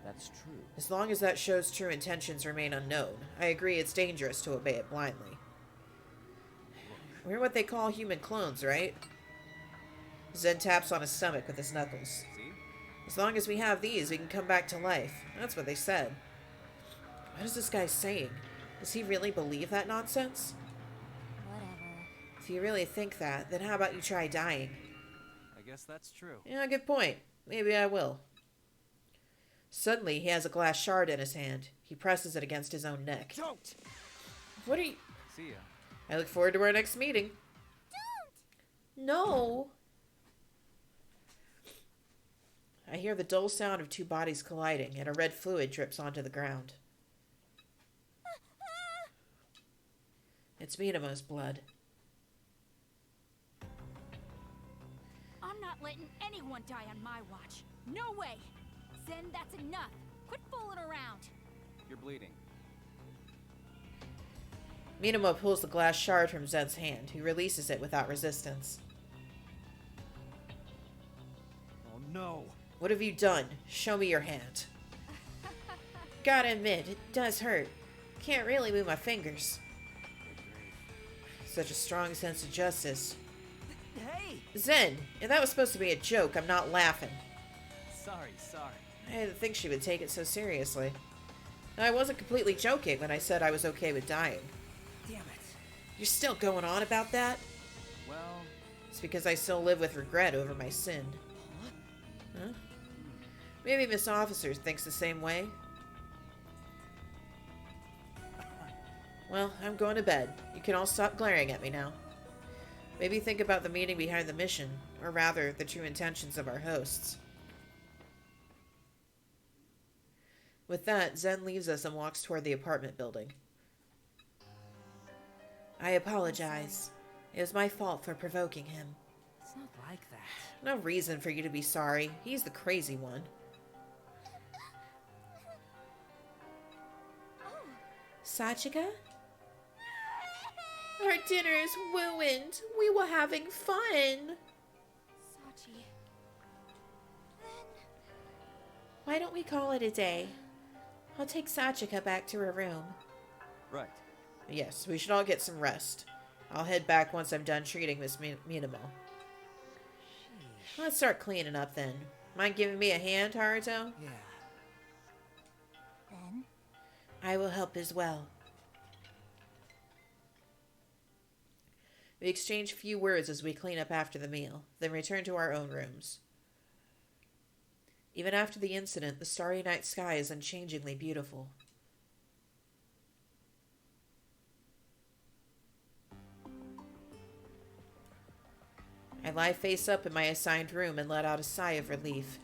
That's true. As long as that show's true intentions remain unknown, I agree it's dangerous to obey it blindly. We're what they call human clones, right? Zen taps on his stomach with his knuckles. See? As long as we have these, we can come back to life. That's what they said. What is this guy saying? Does he really believe that nonsense? whatever. If you really think that, then how about you try dying? I guess that's true. Yeah, good point. Maybe I will. Suddenly, he has a glass shard in his hand. He presses it against his own neck. Don't! What are you... See ya. I look forward to our next meeting. No. I hear the dull sound of two bodies colliding, and a red fluid drips onto the ground. It's Minamo's blood. I'm not letting anyone die on my watch. No way! Zen, that's enough. Quit fooling around. You're bleeding. Minamo pulls the glass shard from Zen's hand, who releases it without resistance. Oh no! What have you done? Show me your hand. Gotta admit, it does hurt. Can't really move my fingers. Such a strong sense of justice. hey! Zen, if that was supposed to be a joke, I'm not laughing. Sorry. I didn't think she would take it so seriously. I wasn't completely joking when I said I was okay with dying. Damn it. You're still going on about that? Well, It's because I still live with regret over my sin. Huh? Maybe Miss Officer thinks the same way. Well, I'm going to bed. You can all stop glaring at me now. Maybe think about the meaning behind the mission, or rather, the true intentions of our hosts. With that, Zen leaves us and walks toward the apartment building. I apologize. It was my fault for provoking him. It's not like that. No reason for you to be sorry. He's the crazy one. Sachika? Our dinner is ruined. We were having fun. Sachi. Why don't we call it a day? I'll take Sachika back to her room. Right. Yes, we should all get some rest. I'll head back once I'm done treating Miss Minamo. Let's start cleaning up then. Mind giving me a hand, Haruto? Yeah. Then? I will help as well. We exchange few words as we clean up after the meal, then return to our own rooms. Even after the incident, the starry night sky is unchangingly beautiful. I lie face up in my assigned room and let out a sigh of relief.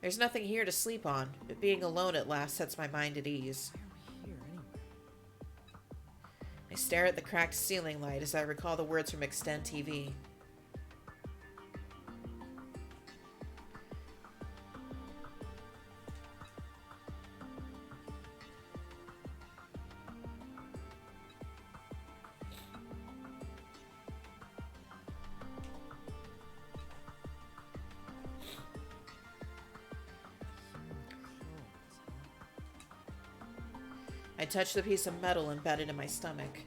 There's nothing here to sleep on, but being alone at last sets my mind at ease. Why are we here anyway? I stare at the cracked ceiling light as I recall the words from Extend TV. I touch the piece of metal embedded in my stomach.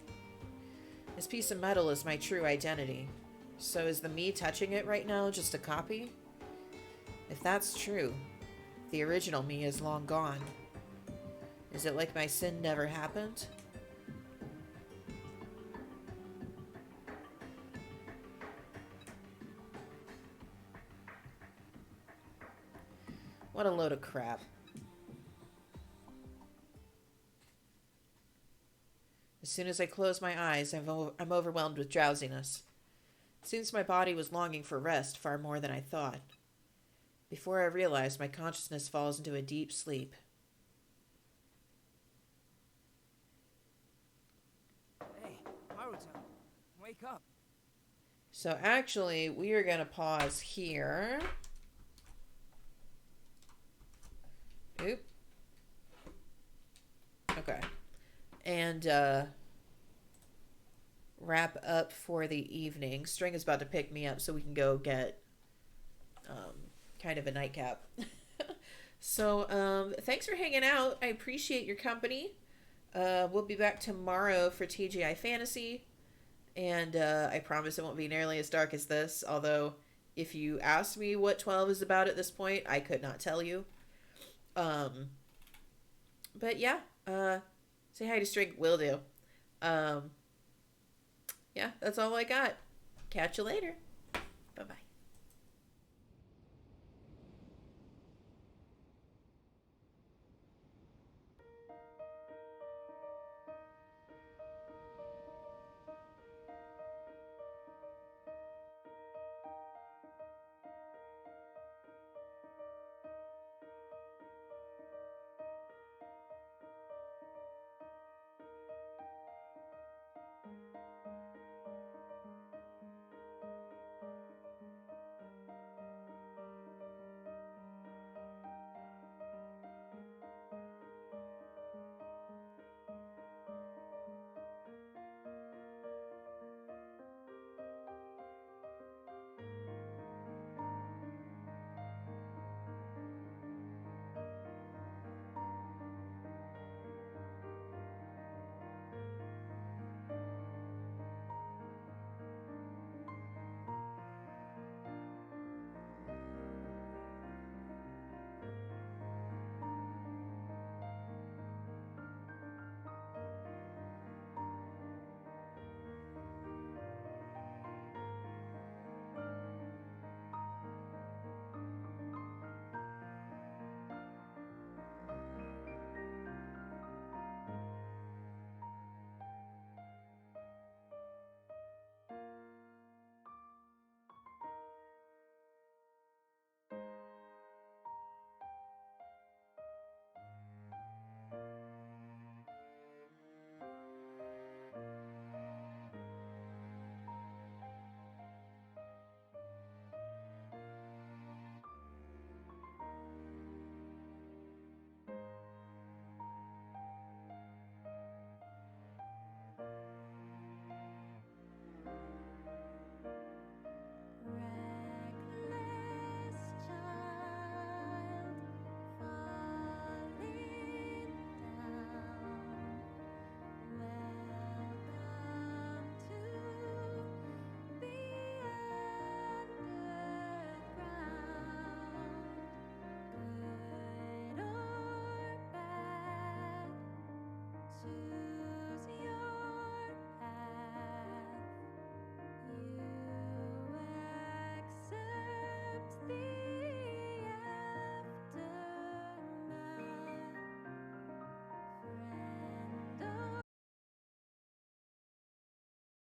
This piece of metal is my true identity. So is the me touching it right now just a copy? If that's true, the original me is long gone. Is it like my sin never happened? What a load of crap. As soon as I close my eyes, I'm overwhelmed with drowsiness. It seems my body was longing for rest far more than I thought. Before I realize, my consciousness falls into a deep sleep. Hey, Haruto, wake up. So actually, we are going to pause here. Oop. Okay. And wrap up for the evening. String is about to pick me up so we can go get kind of a nightcap. So thanks for hanging out. I appreciate your company. We'll be back tomorrow for TGI Fantasy. And I promise it won't be nearly as dark as this. Although, if you ask me what 12 is about at this point, I could not tell you. But yeah, say hi to String. Will do. Yeah, that's all I got. Catch you later.